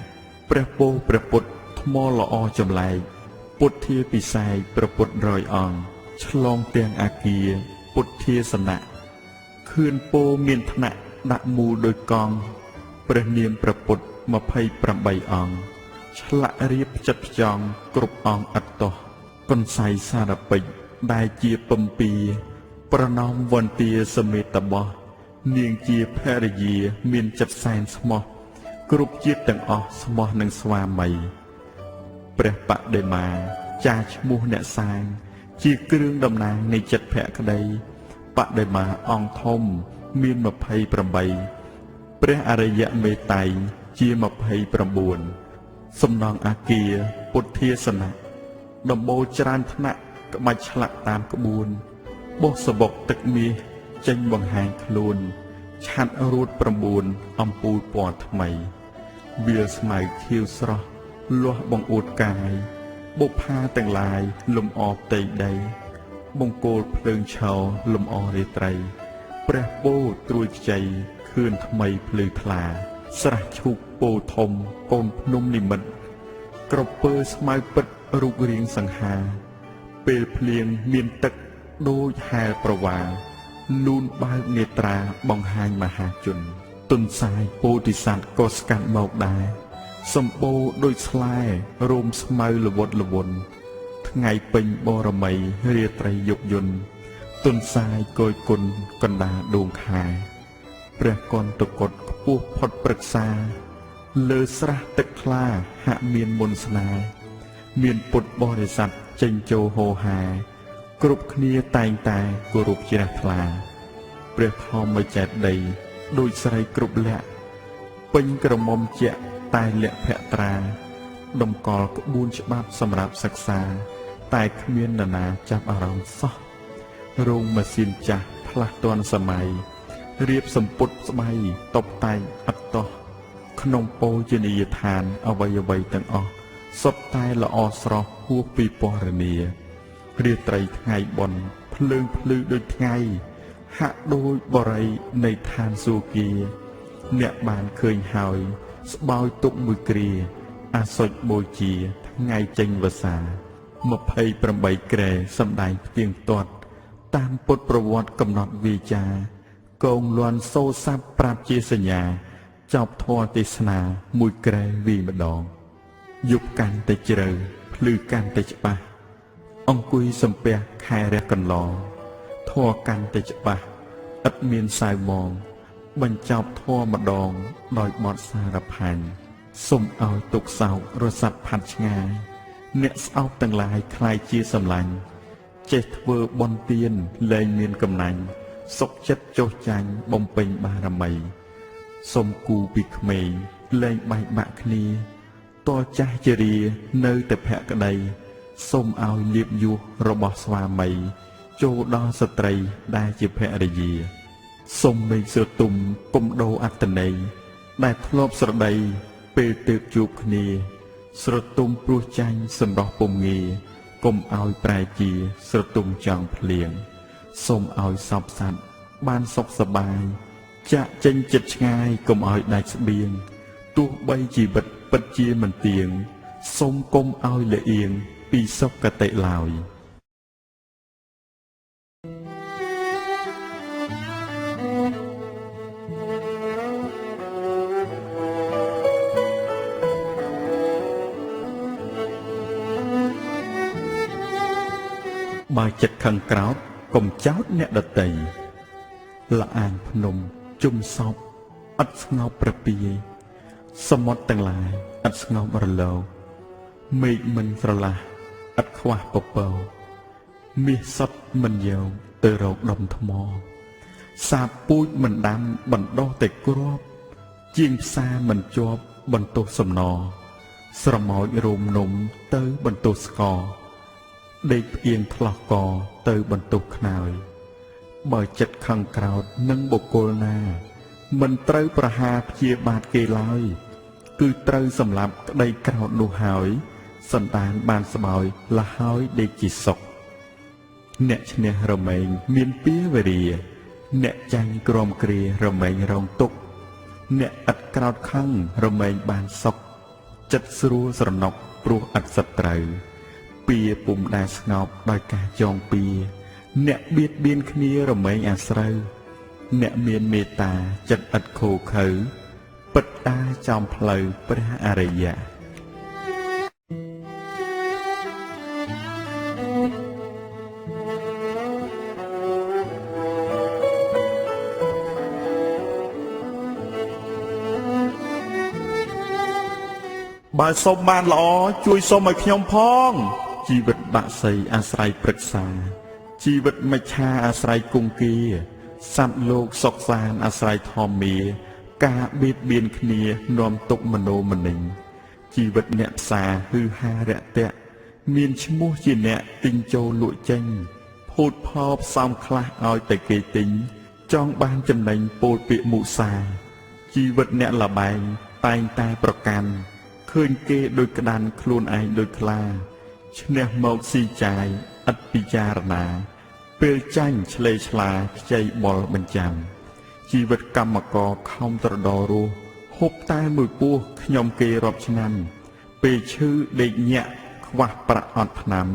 S1: ព្រះពោព្រះពុទ្ធថ្មល្អចម្លែកពុទ្ធាពិសេសព្រះពុទ្ធ100អង្គឆ្លងទាំងអាគារពុទ្ធាសនៈខឿនពោមានថ្នាក់ដាក់មូលដោយកង់ព្រះនាមព្រះពុទ្ធ28អង្គឆ្លាក់រៀបផ្ចិតផ្ចង់គ្រប់អង្គឥតទោះកុនសៃសារពេជ្រដែលជាពំពីប្រណមវន្តាសមេតបោះនាងជាភរិយាមានចិត្តសែនស្មោះគ្រប់ជាតិទាំងអស់ស្មោះនឹងស្វាមីព្រះបដិមាចាឈ្មោះអ្នកសាងជាគ្រឿងតំណាងនៃចិត្តភក្តីបដិមាអង្គធំមាន28ព្រះអរិយមេតៃជា29សំណង់អាគារពុទ្ធាសនៈដំបូលច្រើនថ្នាក់ក្បាច់ឆ្លាក់តាមក្បួនបោះសបុកទឹកមាសចេញបង្ហាញខ្លួនឆាត់រួត9អំពូលពណ៌ថ្មីវាលស្មៅខៀវស្រស់លាស់បង្អួតកាយបុប្ផាទាំងឡាយលំអផ្ទៃដីបង្គោលភ្លើងឆោលំអរាត្រីព្រះពោត្រួយខ្ចីខឿនថ្មីភ្លឺថ្លាស្រះឈូកពោធំកូនភ្នំនិមិត្តក្រពើស្មៅពិតរូបរាងសង្ហាពេលភ្លៀងមានទឹកដូចហែលប្រវាលូនបើកនេត្រាបង្ហាញមហាជនទុនសាយពោធិសត្វក៏ស្កាត់មកដែរសម្បូរដូចស្លែរោមស្មៅល្វត់ល្វន់ថ្ងៃពេញបរមីរាត្រីយប់យន្តទុនសាយគយគុណកណ្ដាលដួងខែព្រះកនតកុដខ្ពស់ផុតព្រឹក្សាលើស្រះទឹកថ្លាហាក់មានមុនស្នេហ៍មានពុទ្ធបរិស័ទចេញចូលហោហាគ្រប់គ្នាតែងតែគោរពជ្រះថ្លាព្រះធម្មចេតដីដូចស្រីគ្រប់លក្ខពេញក្រមុំជាក់តែលក្ខភត្រាតម្កល់ក្បួនច្បាប់សម្រាប់សិក្សាតែគ្មាននរណាចាប់អារម្មណ៍សោះរោងម៉ាស៊ីនចាស់ផ្លាស់ទាន់សម័យរៀបសម្ពុតស្បៃតុបតែងឥតតោះក្នុងពោជនីយដ្ឋានអ្វីៗទាំងអស់សុទ្ធតែល្អស្រស់ហួសពីពណ៌នារាត្រីថ្ងៃបុណ្យភ្លើងភ្លឺដូចថ្ងៃហាក់ដូចបរិយនៃឋានសួគ៌ាអ្នកបានឃើញហើយស្បោយទុកមួយគ្រាអាសុចបូជាថ្ងៃចេញវស្សា28ក្រែសម្ដែងផ្ទៀងផ្ទាត់ តាមពុទ្ធប្រវត្តិកំណត់វាចាកងលន់សូស័ព្ទប្រាប់ជាសញ្ញាចប់ធម៌ទេសនាមួយក្រែវីម្ដងយប់កាន់តែជ្រៅភ្លឺកាន់តែច្បាស់អង្គុយសំពះខែរះកន្លងធម៌កាន់តែច្បាស់ឥតមានសៅមងបញ្ចប់ធម៌ម្ដងដោយបទសារផាញ់សុំឲ្យទុកសោករសាត់ផាត់ឆ្ងាយអ្នកស្អប់ទាំងឡាយคล้ายជាសម្លាញ់ចេះធ្វើបុណ្យទានលែងមានកំណាញ់សុខចិត្តចុះចាញ់បំពេញបារមីសុំគូពីក្មេងលែងបែកបាក់គ្នាតលចាស់ជារានៅតែភក្តីសុំឲ្យលៀបយុះរបស់ស្វាមីចូលដល់ស្ត្រីដែលជាភរិយាសុំមេឃស្រទុំកុំដោអត្តន័យដែលធ្លាប់ស្រដីពេលទើបជួបគ្នាស្រទុំព្រោះចាញ់សម្រស់ពុំងាកុំឲ្យប្រែជាស្រទុំចង់ភ្លៀងសុំឲ្យសពសត្វបានសុខសប្បាយចាក់ចេញចិត្តឆ្ងាយកុំឲ្យដាច់ស្បៀងទោះបីជីវិតពិតជាមិនទៀងសុំកុំឲ្យលៀងពីសុគតិឡើយបើចិត្តខឹងក្រោធកុំចោទអ្នកដទៃល្អាងភ្នំជុំសពឥតស្ងប់ប្រពាយសមុទ្រទាំងឡាយឥតស្ងប់រលោងមេឃមិនស្រឡះឥតខ្វះពពកមាសសុទ្ធមិនយកទៅរកដុំថ្មសាបពូជមិនដាំបណ្ដោះតែគ្រាប់ជាងផ្សារមិនជាប់បន្ទោសសំណស្រមោចរោមនំទៅបន្ទោសស្ករដេកផ្អៀងថ្លោះកទៅបន្ទោសខ្នើយបើចិត្តខឹងក្រោធនឹងបុគ្គលណាមិនត្រូវប្រហារព្យាបាទគេឡើយគឺត្រូវសម្លាប់ក្តីក្រោធនោះហើយសន្តានបានស្បោយលះហើយដេកជាសុខអ្នកឈ្នះរមែងមានពាវេរាអ្នកចាញ់ក្រំគ្រារមែងរងទុកអ្នកឥតក្រោធខឹងរមែងបានសុខចិត្តស្រួលស្រណុកព្រោះឥតសត្រូវពៀពុំដែលស្ងប់ដោយការចងពៀអ្នកបៀតបៀនគ្នារមែងអាស្រូវអ្នកមានមេត្តាចិត្តឥតខូខើពិតតាចំផ្លូវព្រះអរិយបើសុំបានល្អជួយសុំឲ្យខ្ញុំផងជីវិតបាក់សីអាស្រ័យព្រឹក្សាជីវិតមិច្ឆាអាស្រ័យគង្គាសត្វលោកសុខសានអាស្រ័យធម្មាការបៀតបៀនគ្នានាំទុកមโนមនិញជីវិតអ្នកផ្សារហឺហារៈតៈមានឈ្មោះជាអ្នកទិញចូលលក់ចេញភូតផោផ្សំខ្លះឲ្យតែគេទិញចង់បានចំណេញពោលពាក្យមុសាជីវិតអ្នកលបែងតែងតែប្រកាន់ឃើញគេដូចក្តាន់ខ្លួនឯងដូចខ្លាឈ្នះមកស៊ីចាយឥតពិចារណាពេលចាញ់ឆ្លេឆ្លាខ្ចីបលបញ្ចាំជីវិតកម្មករខំត្រដររស់ហូបតែមួយពោះខ្ញុំគេរាប់ឆ្នាំពេលឈឺដេកញាក់ខ្វះប្រាក់អត់ថ្នាំ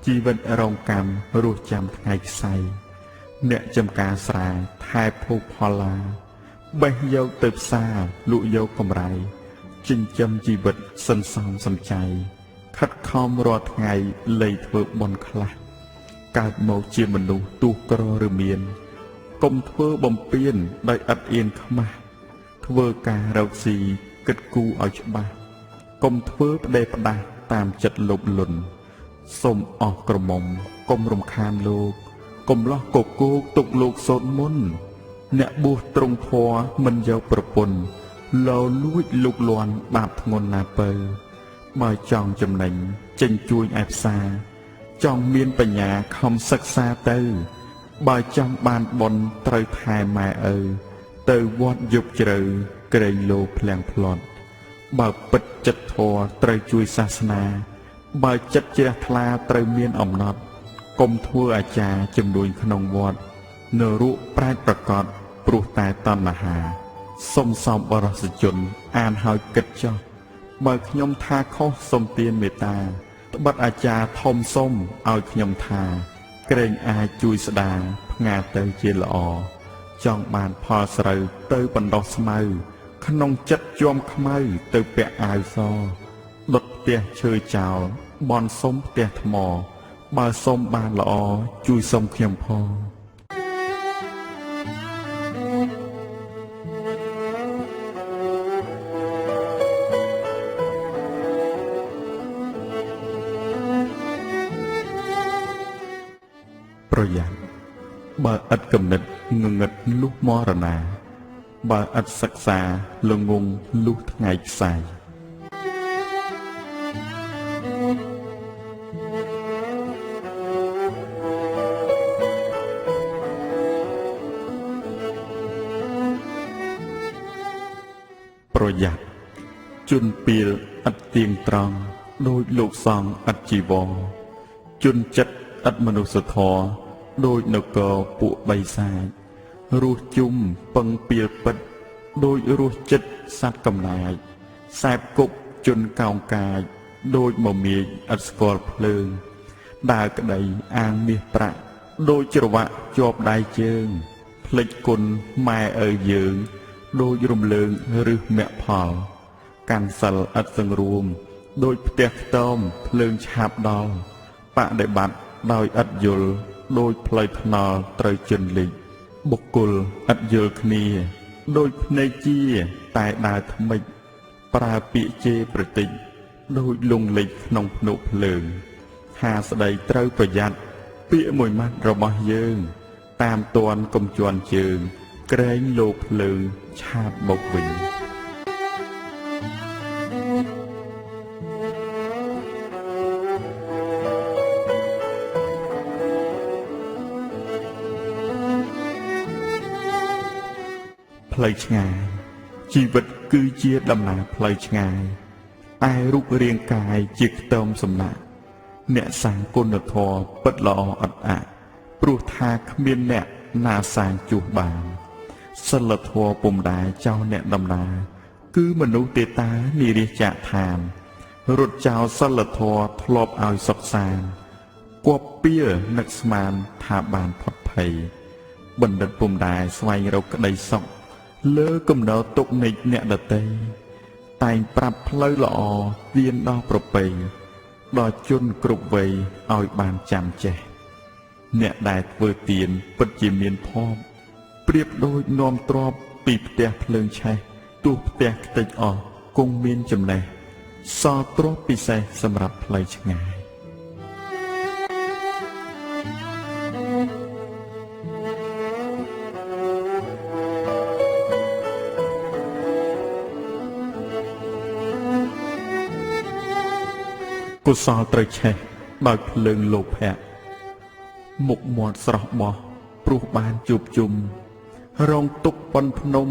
S1: ជីវិតរងកម្មរស់ចាំថ្ងៃខ្សែអ្នកចំការស្រែថែភោគផល្លាបេះយកទៅផ្សារលក់យកកម្រៃចិញ្ចឹមជីវិតសន្សំសំចៃខិតខំរាល់ថ្ងៃលៃធ្វើបុណ្យខ្លះកើតមកជាមនុស្សទោះក្រឬមានកុំធ្វើបំពានដោយឥតអៀនខ្មាស់ធ្វើការរកស៊ីគិតគូរឲ្យច្បាស់កុំធ្វើផ្ដេសផ្ដាស់តាមចិត្តលោភលន់សូមអស់ក្រមុំកុំរំខានលោកកុំលោះកគោកទុកលោកសូត្រមុនអ្នកបួសត្រង់ធម៌មិនយកប្រពន្ធលោលួចលុកលាន់បាបធ្ងន់ណាពើបើចង់ចំណេញចេញជួញឯផ្សារចង់មានបញ្ញាខំសិក្សាទៅបើចង់បានបុណ្យត្រូវថែម៉ែឪទៅវត្តយប់ជ្រៅក្រែងលោភ្លាំងផ្្លន់បើពិតចិត្តធម៌ត្រូវជួយសាសនាបើចិត្តជ្រះថ្លាត្រូវមានអំណត់កុំធ្វើអាចារ្យជំនួយក្នុងវត្តនៅរូបប្រែតប្រកបព្រោះតែតណ្ហាសុំសំបរសជនអានហើយគិតចោះបើខ្ញុំថាខុសសុំទានមេត្តាត្បិតអាចារ្យធំសុំឲ្យខ្ញុំថា ក្រែងអាចជួយស្ដារផ្ងាទៅជាល្អចង់បានផលស្រូវទៅបណ្ដោះស្មៅក្នុងចិត្តជាំខ្មៅទៅពាក់អាវសដុតផ្ទះឈើចោលបន់សុំផ្ទះថ្មបើសុំបានល្អជួយសុំខ្ញុំផងប្រយ័ត្នបើឥតគំនិតងងឹតលុះមរណាបើឥតសិក្សាល្ងងលុះថ្ងៃខ្សាយប្រយ័ត្នជនពីលឥតទៀងត្រង់ដោយលោកសង្ឃឥតជីវរជនចិត្តឥតមនុស្សធម៌ដោយនគរពួកបិសាចរស់ជុំពឹងពីលពិតដោយរស់ចិត្តសត្វកំណាចសែបគប់ជនកោងកាចដោយមមាញឥតស្គាល់ភ្លើងដើរក្តីអាងមាសប្រាក់ដោយច្រវាក់ជាប់ដៃជើងភ្លេចគុណម៉ែឪយើងដោយរំលើងឫសមគ្គផលកាន់សិលឥតសង្រួមដោយផ្ទះខ្ទមភ្លើងឆាបដល់បដិបត្តិដោយឥតយល់ដោយផ្លូវថ្នល់ត្រូវជន់លិចបុគ្គលឥតយល់គ្នាដោយភ្នែកជាតែដើរថ្មិចប្រើពាក្យជេរប្រតិចដោយលងលិចក្នុងភ្នក់ភ្លើងហាស្ដីត្រូវប្រយ័ត្នពាក្យមួយម៉ាត់របស់យើងតាមទាន់កុំជន់ជើងក្រែងលោភ្លើងឆាបមកវិញផ្លូវឆ្ងាយជីវិតគឺជាដំណើរផ្លូវឆ្ងាយឯរូបរាងកាយជាខ្ទមសំណាក់អ្នកសាងគុណធម៌ពិតល្អអត់អាក់ព្រោះថាគ្មានអ្នកណាសាងជួសបានសិលធម៌ពុំដែរចោលអ្នកដំណើរគឺមនុស្សទេតានិរិះចាកឋានរត់ចោលសិលធម៌ធ្លាប់ឲ្យសុខសាន្តគប់ពៀនឹកស្មានថាបានផុតភ័យបណ្ឌិតពុំដែរស្វែងរកក្តីសុខលើគំនរទុកនិច្ចអ្នកដតីតែងប្រាប់ផ្លូវល្អទៀនដល់ប្រពៃដល់ជនគ្រប់វ័យឲ្យបានចាំចេះអ្នកដែលធ្វើទៀនពិតជាមានភ័ព្វប្រៀបដូចនាំទ្រពពីផ្ទះភ្លើងឆេះទោះផ្ទះខ្ទេចអស់គង់មានចំណេះសល់ទ្រពពិសេសសម្រាប់ផ្លូវឆ្ងាយកុសលត្រូវឆេះដោយភ្លើងលោភៈមុខមាត់ស្រស់បោះព្រោះបានជួបជុំរងទុកប៉ុនភ្នំ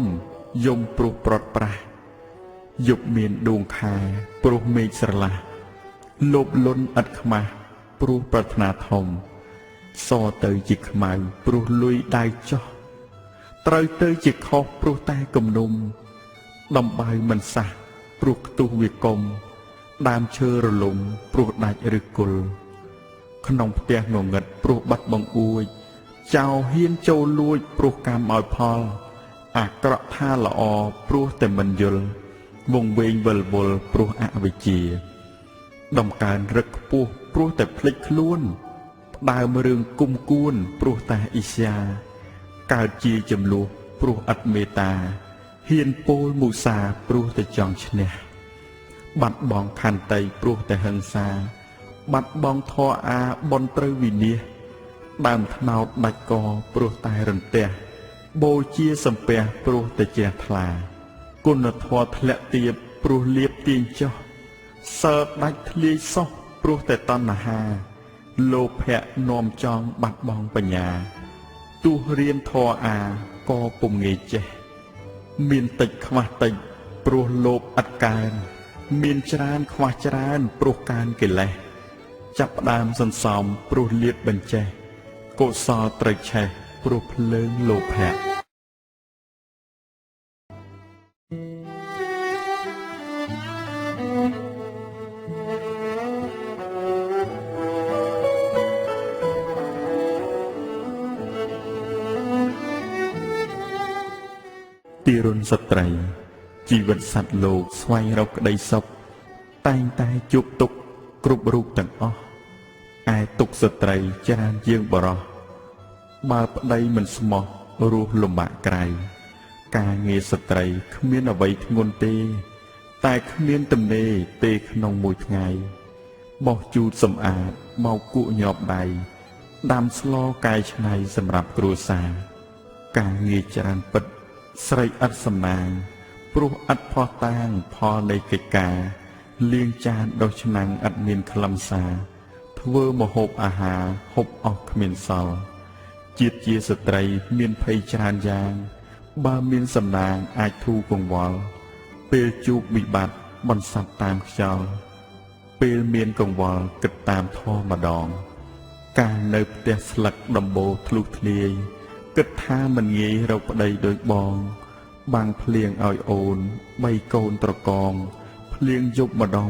S1: យំព្រោះប្រត់ប្រាស់យប់មានដួងខែព្រោះមេឃស្រឡះលោភលន់ឥតខ្មាស់ព្រោះប្រាថ្នាធំសទៅជាខ្មៅព្រោះលុយដៃចោះត្រូវទៅជាខុសព្រោះតែគំនុំដំបៅមិនសះព្រោះខ្ទុះវាកុំដើមឈើរលំព្រោះដាច់ឬគល់ក្នុងផ្ទះងងឹតព្រោះបាត់បង្អួចចៅហ៊ានចូលលួចព្រោះកម្មឲ្យផលអាក្រក់ថាល្អព្រោះតែមិនយល់វងវែងវិលវល់ព្រោះអវិជ្ជាដំកើងរឹកខ្ពស់ព្រោះតែភ្លេចខ្លួនផ្ដើមរឿងគុំគួនព្រោះតែអ៊ីស្យាកើតជាចំនួនព្រោះអត់មេត្តាហ៊ានពោលមុសាព្រោះតែចង់ឈ្នះបាត់បង់ខន្តីព្រោះតែហិង្សាបាត់បង់ធម៌អាបនត្រូវវិនាសដើមថ្នោតដាច់កព្រោះតែរន្ទះបូជាសំពះព្រោះតែជ្រះថ្លាគុណធម៌ធ្លាក់ទាបព្រោះលៀបទាញចុះសិលដាច់ធ្លាយសោះព្រោះតែតណ្ហាលោភៈនាំចង់បាត់បង់បញ្ញាទោះរៀនធម៌អាក៏ពុំងាយចេះមានតិចខ្វះតិចព្រោះលោភឥតកើនមានច្រើនខ្វះច្រើនព្រោះកើនកិលេសចាប់ផ្ដើមសន្សំព្រោះលៀបបញ្ចេះកុសលត្រូវឆេះព្រោះភ្លើងលោភៈ ទីរុនស្ត្រីជីវិតសត្វលោកស្វែងរកក្តីសុខតែងតែជួបទុក្ខគ្រប់រូបទាំងអស់ឯទុក្ខស្ត្រីច្រើនជាងបរោះបើប្តីមិនស្មោះរស់លំបាកក្រៃការងារស្ត្រីគ្មានអ្វីធ្ងន់ទេតែគ្មានទំនេរទេក្នុងមួយថ្ងៃបោះជូតសម្អាតមកគក់ញាប់ដៃដាំស្លកែច្នៃសម្រាប់គ្រួសារការងារច្រើនពិតស្រីឥតសំណាងព្រោះឥតផោះតាងផលនៃកិច្ចការលាងចានដុសឆ្នាំងឥតមានខ្លឹមសារធ្វើម្ហូបអាហារហូបអស់គ្មានសល់ជាតិជាស្ត្រីមានភ័យច្រើនយ៉ាងបើមានសំណាងអាចធូរកង្វល់ពេលជួបវិបត្តិបន្សាប់តាមខ្យល់ពេលមានកង្វល់គិតតាមធម៌ម្ដងការនៅផ្ទះស្លឹកដំបូលធ្លុះធ្លាយគិតថាមិនងាយរកប្តីដូចបងបាំងភ្លៀងឲ្យអូន3កូនត្រកងភ្លៀងយប់ម្ដង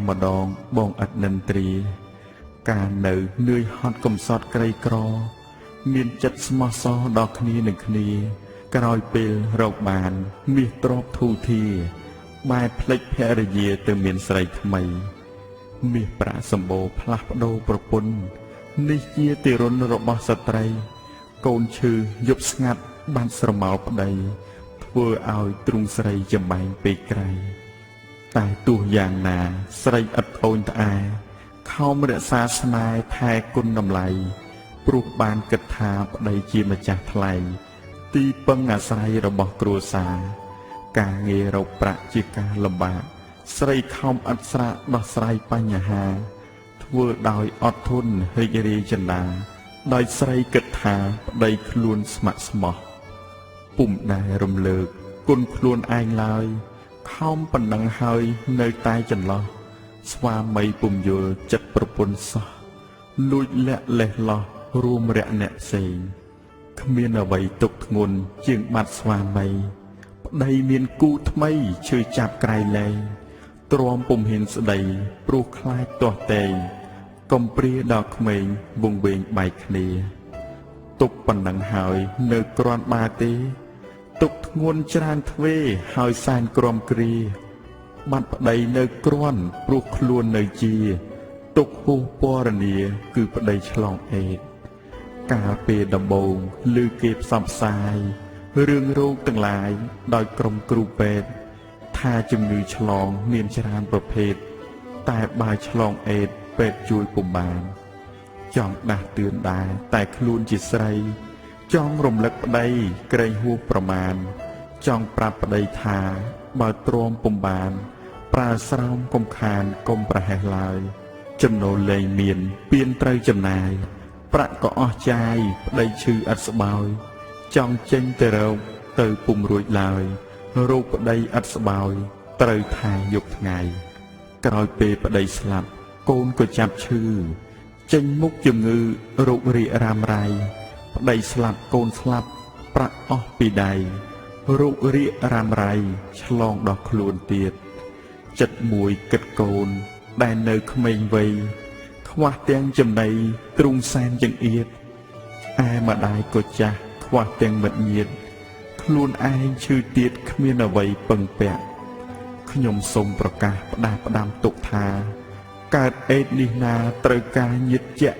S1: បងឥតនិន្ទ្រាការនៅនឿយហត់កំសត់ក្រីក្រមានចិត្តស្មោះសរដល់គ្នានឹងគ្នាក្រោយពេលរកបានមាសទ្រព្យធូរធារបែរភ្លេចភរិយាទៅមានស្រីថ្មីមាសប្រាក់សម្បូរផ្លាស់ប្ដូរប្រពន្ធនេះជាទារុណរបស់ស្ត្រីកូនឈឺយប់ស្ងាត់បានស្រមោលប្តីធ្វើឲ្យទ្រង់ស្រីចំបែងពេកក្រៃតែទោះយ៉ាងណាស្រីឥតអូនត្អែខំរក្សាស្នេហ៍ថែគុណតម្លៃព្រោះបានគិតថាប្តីជាម្ចាស់ថ្លៃទីពឹងអាស្រ័យរបស់គ្រួសារការងាររកប្រាក់ជាការលំបាកស្រីខំអត់ស្រាកដោះស្រាយបញ្ហាធ្វើដោយអត់ធន់រីករាយចិន្តាដោយស្រីគិតថាប្តីខ្លួនស្ម័គ្រស្មោះពុំដែលរំលើកគុណខ្លួនឯងឡើយខំប៉ុណ្ណឹងហើយនៅតែចន្លោះស្វាមីពុំយល់ចិត្តប្រពន្ធសោះលួចលាក់លេះលោះរួមរយៈអ្នកផ្សេងគ្មានអ្វីទុកធ្ងន់ជាងបាត់ស្វាមីប្តីមានគូថ្មីឈឺចាប់ក្រៃលែងទ្រាំពុំហ៊ានស្ដីព្រោះខ្លាចទាស់តែងកំព្រាដល់ក្មេងវង្វេងបែកគ្នាទុកប៉ុណ្ណឹងហើយនៅគ្រាន់បាទេទុកធ្ងន់ច្រើនទ្វេហើយសែនក្រំគ្រាបាត់ប្តីនៅគ្រាន់ព្រោះខ្លួននៅជាទុកហួសពរនាគឺប្តីឆ្លងអេតកាលពេលដំបូងឮគេផ្សព្វផ្សាយរឿងរោគទាំងឡាយដោយក្រុមគ្រូពេទ្យថាជំងឺឆ្លងមានច្រើនប្រភេទតែបើឆ្លងអេតពេទ្យជួយពុំបានចង់ដាស់តឿនដែរតែខ្លួនជាស្រីចង់រំលឹកប្តីក្រែងហួសប្រមាណចង់ប្រាប់ប្តីថាបើទ្រាំពុំបានប្រើស្រោមកុំខានកុំប្រហែសឡើយចំណូលលែងមានពៀនត្រូវចំណាយប្រាក់ក៏អស់ចាយប្តីឈឺឥតស្បើយចង់ចេញទៅរកទៅពុំរួចឡើយរោគប្តីឥតស្បើយត្រូវថែយប់ថ្ងៃក្រោយពេលប្តីស្លាប់កូនក៏ចាប់ឈឺចេញមុខជំងឺរោគរាករ៉ាំរ៉ៃប្តីស្លាប់កូនស្លាប់ប្រាក់អស់ពីដៃរោគរាករ៉ាំរ៉ៃឆ្លងដល់ខ្លួនទៀតចិត្តមួយគិតកូនដែលនៅក្មេងវ័យខ្វះទាំងចំណីទ្រង់សែនចង្អៀតឯម្ដាយក៏ចាស់ខ្វះទាំងមិត្តញាតិខ្លួនឯងឈឺទៀតគ្មានអ្វីពឹងពាក់ខ្ញុំសូមប្រកាសផ្ដាស់ផ្ដាំទុកថាកើតអេតនេះណាត្រូវការញាតិជាក់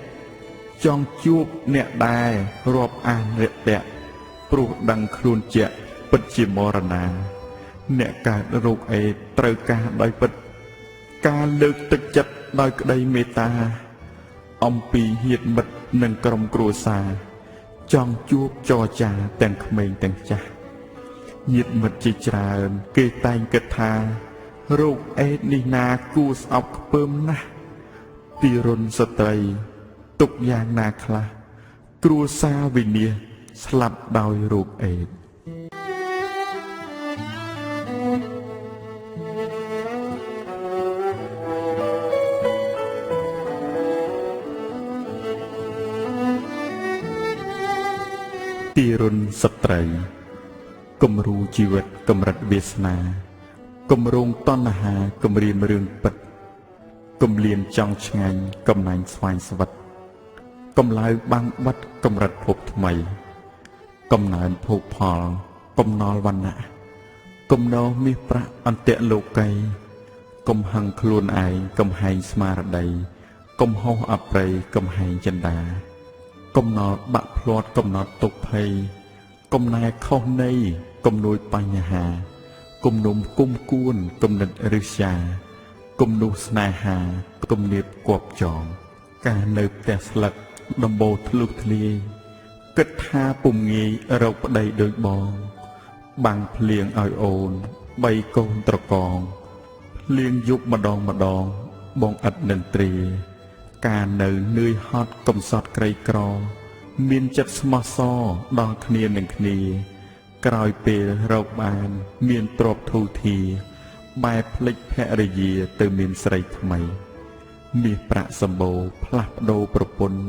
S1: ចង់ជួបអ្នកដែររាប់អានរាក់ទាក់ព្រោះដឹងខ្លួនជាក់ពិតជាមរណាអ្នកកើតរោគអេតត្រូវការដោយពិតការលើកទឹកចិត្តដោយក្តីមេត្តាអំពីញាតិមិត្តនិងក្រុមគ្រួសារចង់ជួបចរចាទាំងក្មេងទាំងចាស់ញាតិមិត្តជាច្រើនគេតែងគិតថារោគអេតនេះណាគួរស្អប់ខ្ពើមណាស់ទារុណស្ត្រីទុកយ៉ាងណាខ្លះគ្រួសារវិនាសស្លាប់ដោយរោគអេតទារុណស្ត្រីគំរូជីវិតកម្រិតវាសនាគម្រោងតណ្ហាគម្រាមរឿងពិតគំលៀនចង់ឆ្ងាញ់កំណាញ់ស្វែងស្វិតកំឡៅបាំងបិទកម្រិតភពថ្មីកំណើនភោគផលកំណល់វណ្ណៈ កុំណោមាសប្រាក់អន្ទាក់លោកីកុំហឹងខ្លួនឯងកំហែងស្មារតីកុំហោះអប្រិយកំហែងចិន្តាកំណត់បាក់ភ្លាត់កំណត់ទុកភ័យកំណែខុសនៃកំនួយបញ្ហាគំនុំគុំគួនគំនិតរិះសាគំនុះស្នេហាគំនាបគប់ចងការនៅផ្ទះស្លឹកដំបូលធ្លុះធ្លាយគិតថាពុំងាយរកប្តីដូចបងបាំងភ្លៀងឲ្យអូនបីកូនត្រកងភ្លៀងយប់ម្ដងបងឥតនឹងទ្រាការនៅនឿយហត់កំសត់ក្រីក្រមានចិត្តស្មោះសរដល់គ្នានឹងគ្នាក្រោយពេលរកបានមានទ្រព្យធូរធារបែបភ្លេចភរិយាទៅមានស្រីថ្មីមាសប្រាក់សម្បូរផ្លាស់ប្ដូរប្រពន្ធ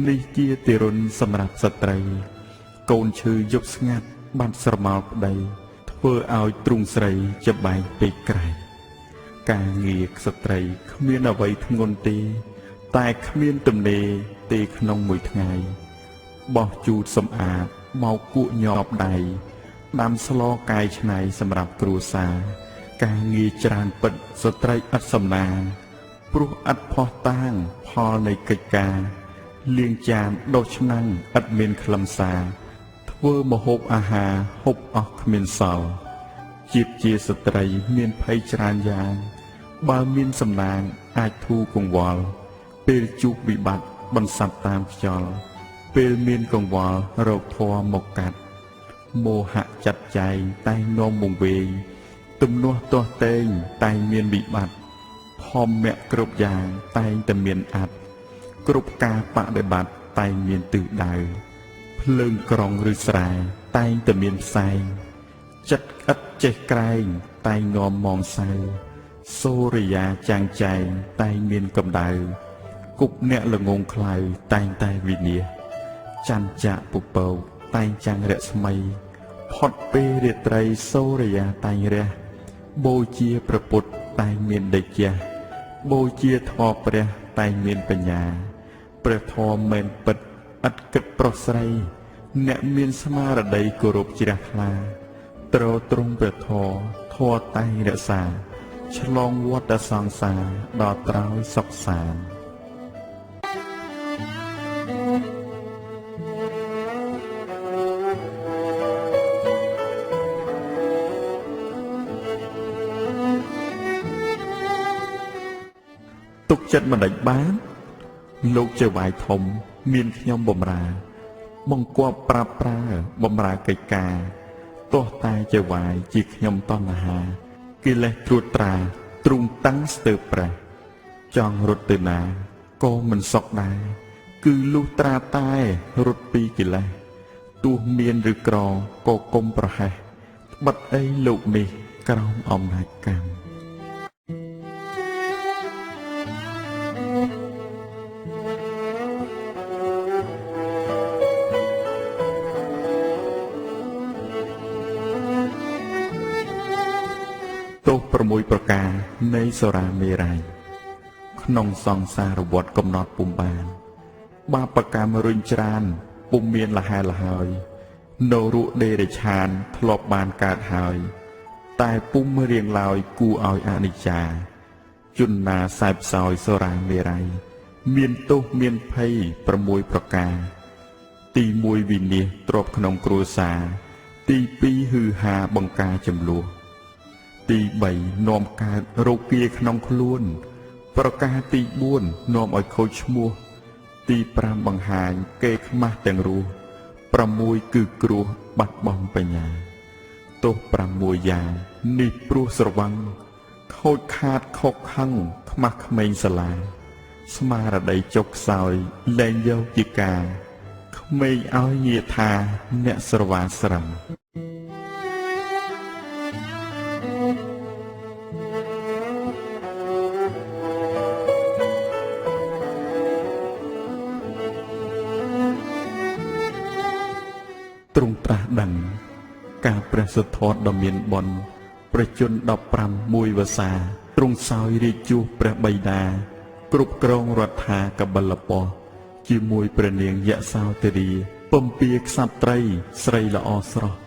S1: នេះជាទារុណសម្រាប់ស្ត្រីកូនឈឺយប់ស្ងាត់បាត់ស្រមោលប្តីធ្វើឲ្យទ្រូងស្រីច្បែកពេកក្រែងការងារស្ត្រីគ្មានអ្វីធ្ងន់ទេតែគ្មានទំនេរទេក្នុងមួយថ្ងៃបោះជូតសម្អាតមកគក់ញោបដៃដាំស្លកាយឆ្នៃសម្រាប់គ្រួសារការងារច្រើនពិតស្ត្រីឥតសំណាងព្រោះឥតផោះតាងផលនៃកិច្ចការលាងចានដុសឆ្នាំងឥតមានខ្លឹមសារធ្វើម្ហូបអាហារហូបអស់គ្មានសល់ជាតិជាស្ត្រីមានភ័យច្រើនយ៉ាងបើមានសំណាងអាចធូរកង្វល់ពេលជួបវិបត្តិបន្សាប់តាមខ្យល់ពេលមានកង្វល់រោគធម៌មកកាត់មោហៈចាត់ចែងតែងនាំវង្វេងទំនាស់ទាស់តែងតែងមានវិបត្តិធម្មៈគ្រប់យ៉ាងតែងតែមានអត្តគ្រប់ការបដិបត្តិតែងមានទិសដៅភ្លើងក្រុងឬស្រែតែងតែមានផ្សែងចិត្តឥតចេះក្រែងតែងងំមងសៅសូរិយាចាំងចែងតែងមានកម្ដៅគប់អ្នកល្ងងខ្លៅតែងតែវិនិច្ឆ័យច័ន្ទចៈពុពោតែងចាំងរស្មីផុតពេលរាត្រីសូរិយាតែងរះបូជាព្រះពុទ្ធតែងមានដេចះបូជាធម៌ព្រះតែងមានបញ្ញាព្រះធម៌មែនពិតឥតគិតប្រុសស្រីអ្នកមានស្មារតីគោរពជ្រះថ្លាត្រត្រង់ព្រះធម៌តែងរក្សាឆ្លងវដ្តសង្សារដល់ត្រើយសុខសាន្តទុកចិត្តមិនដេចបានលោកជាវាយធំមានខ្ញុំបំរើបង្គាប់ប្រាប់ប្រើបំរើកិច្ចការទោះតែជាវាយជាខ្ញុំតណ្ហាកិលេសត្រួតត្រាទ្រូងតាំងស្ទើរប្រះចង់រត់ទៅណាក៏មិនសុខដែរគឺលុះត្រាតែរត់ពីកិលេសទោះមានឬក្រក៏កុំប្រហែសបិទអីលោកនេះក្រោមអំណាចកម្មទោស6ប្រការនៃសុរាមេរ័យក្នុងសង្សារវដ្តកំណត់ពុំបានបាបកម្មរុញច្រានពុំមានលហែលហើយនៅរុដេរឆានធ្លាប់បានកើតហើយតែពុំរៀងឡើយគួរឲ្យអនិច្ចាជនណាសែបសោយសុរាមេរ័យមានទោសមានភ័យ6ប្រការទី1វិនិច្ឆ័យទ្រព្យក្នុងគ្រួសារទី2ហឺហាបង្ការចំនួនទី3នាំកើតរោគាក្នុងខ្លួនប្រការទី4នាំឲ្យខូចឈ្មោះទី5បង្ហាញគេខ្មាស់ទាំងរស់6គឺគ្រោះបាត់បង់បញ្ញាទោស6យ៉ាងនេះព្រោះស្រវឹងខូចខាតខកខឹងខ្មាស់ក្មេងសាលាស្មារតីចុកខ្សោយលែងយកជាការក្មេងឲ្យញាថាអ្នកស្រវាស្រឹងទ្រង់ត្រាស់ដឹងការព្រះសុទ្ធតដ៏មានបុណ្យប្រជជន15មួយវស្សាទ្រង់សោយរាជជួសព្រះបិតាគ្រប់គ្រងរដ្ឋាកបិលពស្ជាមួយព្រះនាងយសោទរីពំពាក្សត្រីស្រីល្អស្រស់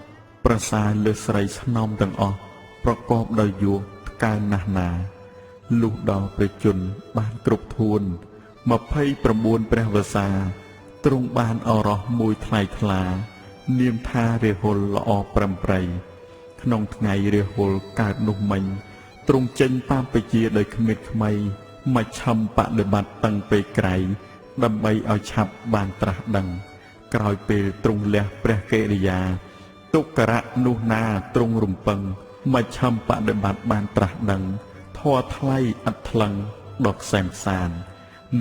S1: ប្រសើរលើសស្រីស្នំទាំងអស់ ប្រកបដោយយោធកើនណាស់ណាលុះដល់ព្រះជន្មបានគ្រប់ធួន29ព្រះវស្សាទ្រង់បានអរោះមួយថ្លៃថ្លានាមថារាហុលល្អប្រឹមប្រៃក្នុងថ្ងៃរាហុលកើតនោះមិញទ្រង់ចេញតាមពជាដោយគ្មានខ្មៃមកឆំបដិបត្តិតាំងពេលក្រៃដើម្បីឲ្យឆាប់បានត្រាស់ដឹងក្រោយពេលទ្រង់លះព្រះកិរិយាទុក្ករៈនោះណាទ្រង់រំពឹងមកឆំបដិបត្តិបានត្រាស់ដឹងធម៌ថ្លៃអត់ថ្លឹងដល់ខ្សែមសាន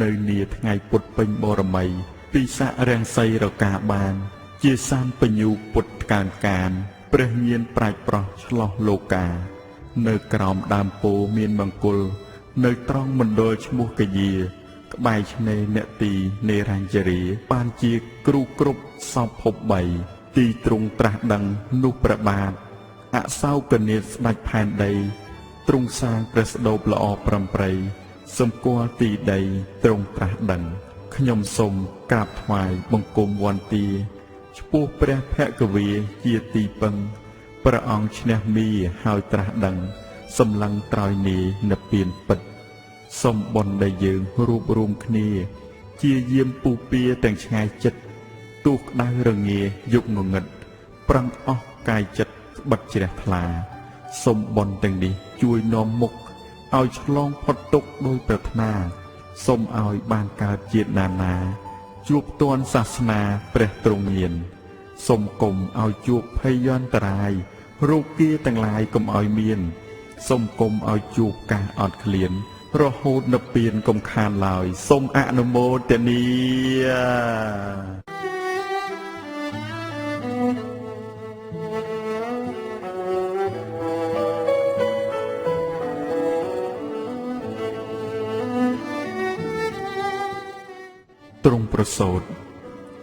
S1: នៅនាថ្ងៃពុទ្ធពេញបរមីពិសារាំងសីរកាបានជាសានបញ្ញូពុទ្ធកានកានព្រះញាណប្រាជ្ញប្រោះឆ្លោះលោកានៅក្រោមដើមពោធិ៍មានមង្គលនៅត្រង់មណ្ឌលឈ្មោះកយាក្បែរឆ្នេរអ្នកទីនេរញ្ជរីបានជាគ្រូគ្រប់សពភព3ទីទ្រង់ត្រាស់ដឹងនោះព្រះបាទអសោកនាថស្ដេចផែនដីទ្រង់សាងព្រះស្ដូបល្អប្រំប្រៃសម្គាល់ទីដីទ្រង់ត្រាស់ដឹងខ្ញុំសូមក្រាបថ្វាយបង្គំវន្ទាឆ្ពោះព្រះភគវាជាទីពឹងព្រះអង្គឈ្នះមីហើយត្រាស់ដឹងសម្លឹងត្រោយនីនិព្វានពិតសូមបុណ្យដែលយើងរួបរวมគ្នាជាយាមពុះពៀទាំងឆ្ងាយចិត្តទូក្តៅរងាយុគងងឹតប្រឹងអស់កាយចិត្តក្បិតជ្រះថ្លាសូមបុណ្យទាំងនេះជួយនាំមុខឲ្យឆ្លងផុតទុក្ខដោយប្រាថ្នាសូមឲ្យបានកើតជាតិណានាជួបទាន់សាសនាព្រះទ្រង់មានសូមគុំឲ្យជួបភយន្តរាយរោគាទាំងឡាយកុំឲ្យមានសូមគុំឲ្យជួបការអត់ឃ្លានរហូតនិព្វានកុំខានឡើយសូមអនុមោទនាទ្រង់ប្រសូត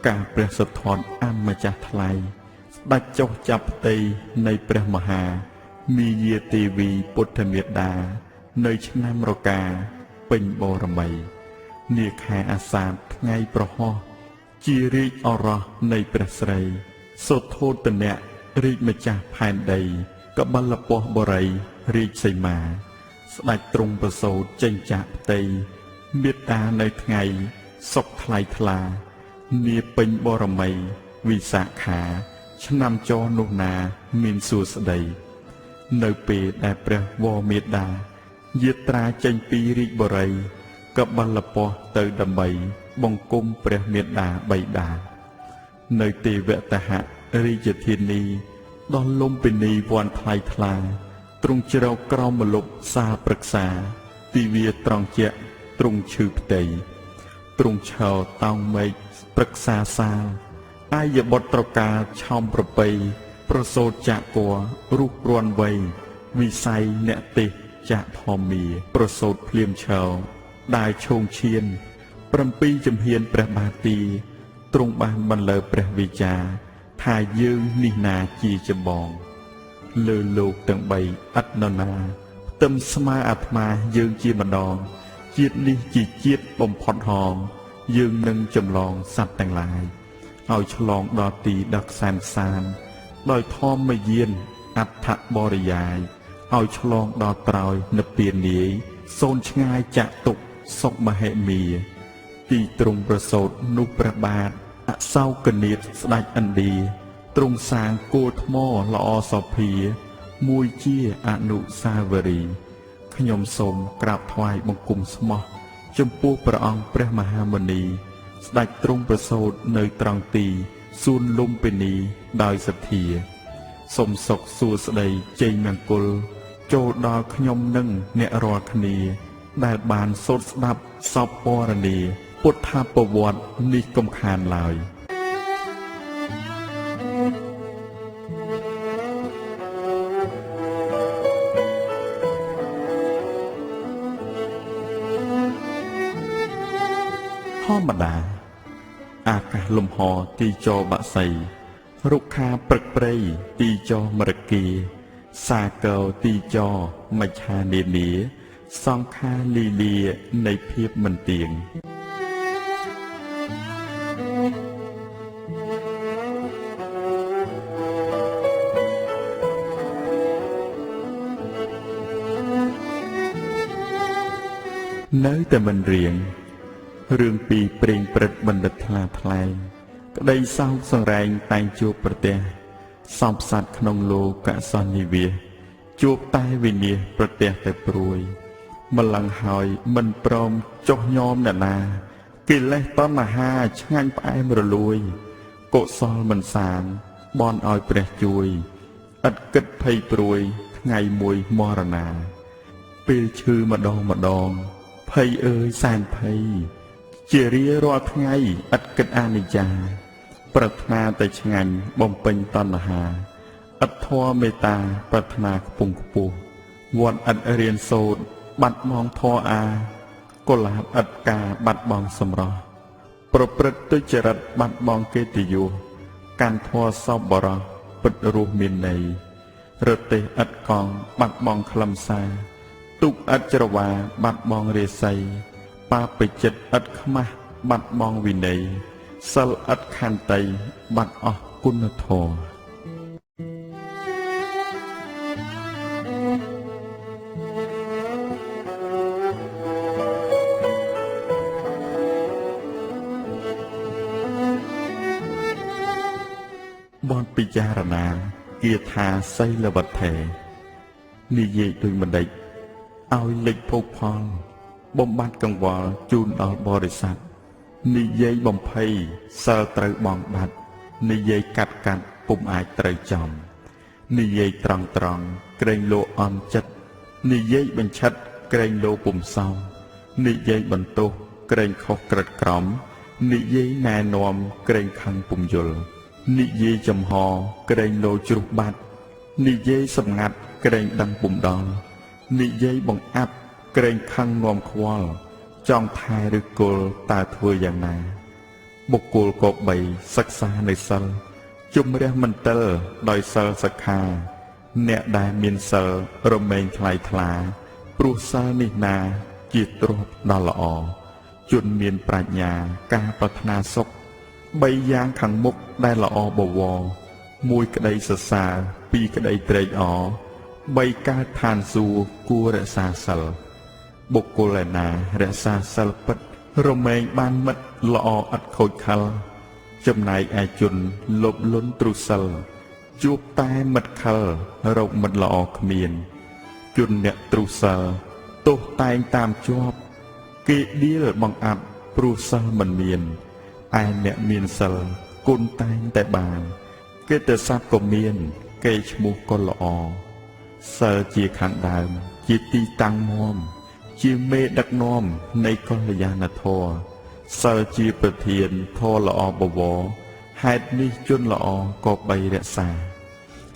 S1: ការព្រះសទ្ធត្ថអម្ចាស់ថ្លៃស្ដេចចុះចាប់ផ្ទៃនៃព្រះមហាមាយាទេវីពុទ្ធមេត្តានៅឆ្នាំរកាពេញបរមីនាខែអាសាឍថ្ងៃប្រហោះជារាជអរោះនៃព្រះស្រីសុទ្ធោទនៈរាជម្ចាស់ផែនដីកបលពស់បរិយរាជសីមាស្ដេចទ្រង់ប្រសូតចេញចាកផ្ទៃមេត្តានៅថ្ងៃសុខថ្លៃថ្លានាពេញបរមីវិសាខាឆ្នាំចនោះណាមានសួស្តីនៅពេលដែលព្រះវរមេត្តាយាត្រាចេញពីរាជបរិយកបលពស់ទៅដើម្បីបង្គំព្រះមេត្តាបិតានៅទេវតហៈរាជធានីដល់លំពិនីវ័នថ្លៃថ្លាទ្រង់ជ្រកក្រោមម្លប់សាប្រឹក្សាទីវាត្រង់ជាទ្រង់ឈឺផ្ទៃទ្រង់ឈរតោងមេឃប្រឹក្សាសាលអាយបុត្រត្រកាឆោមប្រពៃប្រសូតចាក់គររូបរាន់វ័យវិស័យអ្នកទេសចាក់ធម្មាប្រសូតភ្លាមឈរដើរឈោងឈាន7ជំហានព្រះបាទទីទ្រង់បានបន្លឺព្រះវិចាថាយើងនេះណាជាចម្បងលើលោកទាំង3ឥតនរណាផ្ទឹមស្មើអាត្មាយើងជាម្ដងជាតិនេះជាជាតិបំផុតហងយើងនឹងចម្លងសត្វទាំងឡាយឲ្យឆ្លងដល់ទីដ៏ខ្សែមសានដោយធម្មយានអដ្ឋបរិយាយឲ្យឆ្លងដល់ត្រើយនិព្វាននាយសូនឆ្ងាយចាក់ទុកសុខមហិមាទីទ្រង់ប្រសូតនោះព្រះបាទអសោកនាថស្ដេចឥណ្ឌាទ្រង់សាងគោលថ្មល្អសោភាមួយជាអនុស្សាវរីយ៍ខ្ញុំសូមក្រាបថ្វាយបង្គំស្មោះចំពោះព្រះអង្គព្រះមហាមុនីស្ដេចទ្រង់ប្រសូតនៅត្រង់ទីសួនលំពិនីដោយសទ្ធាសូមសុខសួស្តីជ័យមង្គលចូលដល់ខ្ញុំនិងអ្នករាល់គ្នាដែលបានសូត្រស្ដាប់សពពរនីពុទ្ធាប្រវត្តិនេះកុំខានឡើយធម្មតាអាកាសលំហទីចរបាក់សីរុក្ខាព្រឹកព្រៃទីចរមរគាសាកោទីចរមច្ឆានានាសង្ខាលីលានៃភាពមិនទៀង នៅតែមិនរៀងរឿងពីព្រេងព្រឹត្តបណ្ឌិតថ្លាថ្លែងក្តីសោកសង្រែងតែងជួបប្រទះសពសត្វក្នុងលោកសន្និវាសជួបតែវិនាសប្រទះតែព្រួយម្លឹងហើយមិនព្រមចុះញោមអ្នកណាកិលេសតណ្ហាឆ្ងាញ់ផ្អែមរលួយកុសលមិនសានបន់ឲ្យព្រះជួយឥតគិតភ័យព្រួយថ្ងៃមួយមរណាពេលឈឺម្ដងភ័យអើយសែនភ័យជារៀងរាល់ថ្ងៃឥតគិតអនិច្ចាប្រាថ្នាតែឆ្ងាញ់បំពេញតណ្ហាឥតធម៌មេត្តាប្រាថ្នាខ្ពង់ខ្ពស់វត្តឥតរៀនសូត្របាត់បង់ធម៌អាកុលាបឥតការបាត់បង់សម្រស់ប្រព្រឹត្តទុច្ចរិតបាត់បង់កិត្តិយសកាន់ធម៌សពបរោះពិតរស់មានន័យរទេះឥតកង់បាត់បង់ខ្លឹមសារទុកឥតច្រវាបាត់បង់រាសីបាបចិត្តឥតខ្មាស់បាត់បង់វិន័យសិលឥតខន្តីបាត់អស់គុណធម៌បនពិចារណាគាថាសីលវត្ថេនិយាយដោយបណ្ឌិតឲ្យលេចភោគផលបំបត្តិកង្វល់ជូនដល់បរិស័ទនិយាយបំភ័យសិលត្រូវបងបាត់និយាយកាត់ពុំអាចត្រូវចំនិយាយត្រង់ក្រែងលោអន់ចិត្តនិយាយបញ្ឆិតក្រែងលោពុំសមនិយាយបន្ទោសក្រែងខុសក្រិតក្រមនិយាយណែនាំក្រែងខឹងពុំយល់និយាយចំហក្រែងលោជ្រុះបាត់និយាយសម្ងាត់ក្រែងដឹងពុំដល់និយាយបង្អាប់ក្រែងខឹងនាំខ្វល់ចង់ថែឬគល់តើធ្វើយ៉ាងណាបុគ្គលក៏បីសិក្សានៅសិលជំរះមន្ទិលដោយសិលសិក្ខាអ្នកដែលមានសិលរមែងថ្លៃថ្លាព្រោះសិលនេះណាជាទ្រព្យដ៏ល្អជនមានប្រាជ្ញាការប្រាថ្នាសុខ3យ៉ាងខាងមុខដែលល្អបវរ1ក្តីសរសើរ2ក្តីត្រេកអរ3កើតឋានសួគ៌គួររក្សាសិលបុគ្គលឯណារក្សាសិលពិតរមែងបានមិត្តល្អឥតខូចខលចំណែកឯជនលោភលន់ទ្រុសិលជួបតែមិត្តខលរកមិត្តល្អគ្មានជនអ្នកទ្រុសិលទោសតែងតាមជាប់គេដៀលបង្អាប់ព្រោះសិលមិនមានឯអ្នកមានសិលគុណតែងតែបានកិត្តិស័ព្ទក៏មានកេរ្តិ៍ឈ្មោះក៏ល្អសិលជាខាងដើមជាទីតាំងមាំជាមេដឹកនាំនៃកល្យាណធម៌សិលជាប្រធានធម៌ល្អបវរហេតុនេះជនល្អក៏បីរក្សា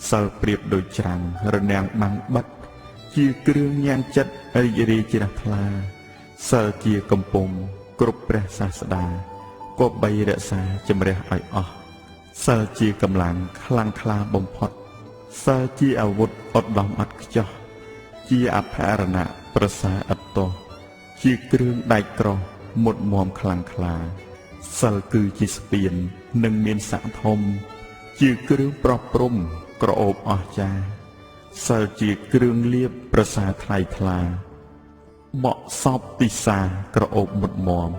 S1: សិលប្រៀបដូចច្រាំងរនាំងបាំងបិទជាគ្រឿងញ៉ាំងចិត្តរីករាយជ្រះថ្លាសិលជាកំពុងគ្រប់ព្រះសាស្តាក៏បីរក្សាជំរះឲ្យអស់សិលជាកម្លាំងខ្លាំងក្លាបំផុតសិលជាអាវុធឧត្តមឥតខ្ចោះជាអភរណៈប្រសើរឥតទោសជាគ្រឿងដែកក្រោះមុតមមខ្លាំងក្លាសិលគឺជាស្ពាននិងមានស័ក្តិធំជាគ្រឿងប្រោះព្រំក្រអូបអស្ចារ្យសិលជាគ្រឿងលាភប្រសើរថ្លៃថ្លាបកសពពិសាក្រអូបមុតមម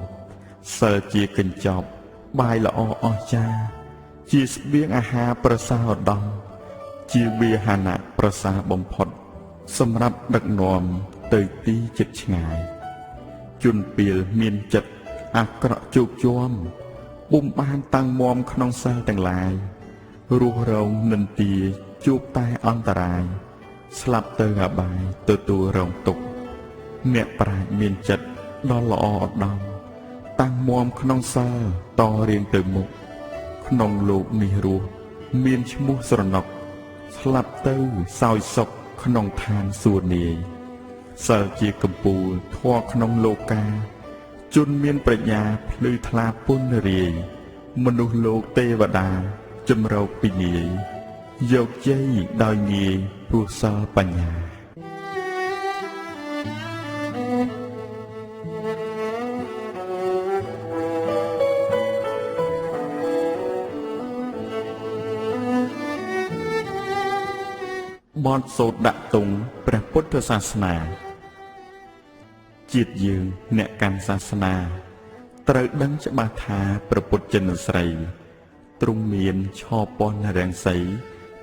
S1: សិលជាកញ្ចប់បាយល្អអស្ចារ្យជាស្បៀងអាហារប្រសើរឧត្តមជាវាហនៈប្រសើរបំផុតសម្រាប់ដឹកនាំទៅទីជិតឆ្ងាយជនពាលមានចិត្តអាក្រក់ជោគជាំពុំបានតាំងមាំក្នុងសិលទាំងឡាយរស់រងនិន្ទាជួបតែអន្តរាយស្លាប់ទៅអបាយទទួលរងទុក្ខអ្នកប្រាជ្ញមានចិត្តដ៏ល្អឧត្តមតាំងមាំក្នុងសិលតរៀងទៅមុខក្នុងលោកនេះរស់មានឈ្មោះស្រណុកស្លាប់ទៅសោយសុខក្នុងឋានសួគ៌នាយសិលជាកំពូលធម៌ក្នុងលោកាជនមានប្រាជ្ញាភ្លឺថ្លាពុនរាយមនុស្សលោកទេវតាចម្រោកពីនាយយកជ័យដោយងាយព្រោះសិលបញ្ញាបទសូត្រដាក់ទង់ព្រះពុទ្ធសាសនា ជាតិយើងអ្នកកាន់សាសនាត្រូវដឹងច្បាស់ថាព្រះពុទ្ធចិនស្រីទ្រង់មានឆពណ៌រាំងសី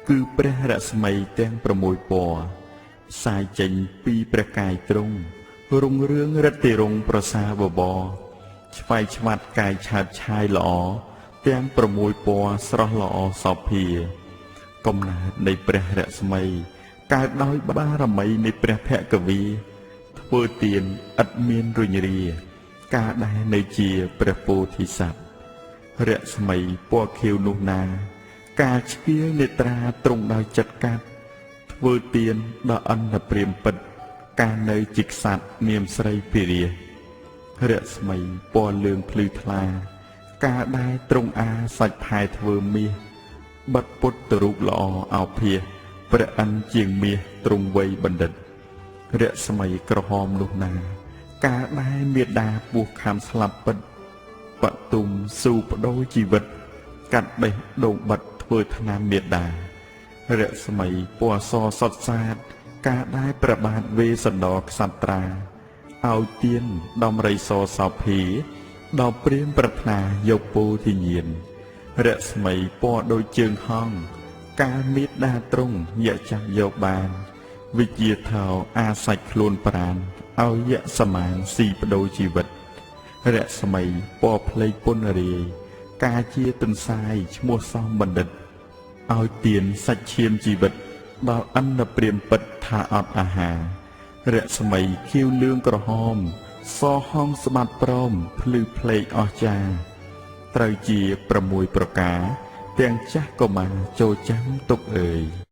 S1: គឺព្រះរស្មីទាំង6ពណ៌ផ្សាយចេញពីព្រះកាយទ្រង់រុងរឿងរិទ្ធិរងប្រសាបបរឆ្វៃឆ្វាត់កាយឆើតឆាយល្អទាំង6ពណ៌ស្រស់ល្អសោភាកំណើតនៃព្រះរស្មីកើតដោយបារមីនៃព្រះភគវីធ្វើទានឥតមានរុញរាការដែលនៅជាព្រះពោធិសត្វរស្មីពណ៌ខៀវនោះណាការឆ្កៀលនេត្រាទ្រង់ដោយចិត្តកាត់ធ្វើទានដល់អន្តព្រាមពិតការនៅជាក្សត្រនាមស្រីពិរិយរស្មីពណ៌លឿងភ្លឺថ្លាការដែលទ្រង់អាសាច់ផែធ្វើមាសបិទពុទ្ធរូបល្អអោភាសព្រះអិនជាងមាសទ្រង់វ័យបណ្ឌិតរស្មីក្រហមនោះណាការដែលមេដាពោះខំស្លាប់ពិតបទុមស៊ូបដូរជីវិតកាត់បេះដូងបិទធ្វើថ្នាំមេដារស្មីពណ៌សសុតសាទការដែលប្របាទវេសន្តរក្សត្រាឲ្យទៀនដំរីសសោភាដល់ព្រាមប្រាថ្នាយកពោធិញ្ញាណរស្មីពណ៌ដូចជើងហង្សការមេដាទ្រង់យៈចាស់យកបានវិជាថោអាសាច់ខ្លួនប្រានឲ្យយៈសមានស៊ីបដូរជីវិតរស្មីពណ៌ភ្លេចពុនរាយការជាទន្សាយឈ្មោះសំបណ្ឌិតឲ្យទៀនសាច់ឈាមជីវិតដល់អន្តព្រាមពិតថាអត់អាហាររស្មីខៀវលឿងក្រហមសហងស្បាត់ព្រមភ្លឺភ្លេកអស្ចារ្យត្រូវជា6ប្រការទាំងចាស់កុមារចូលចាំទុកអើយ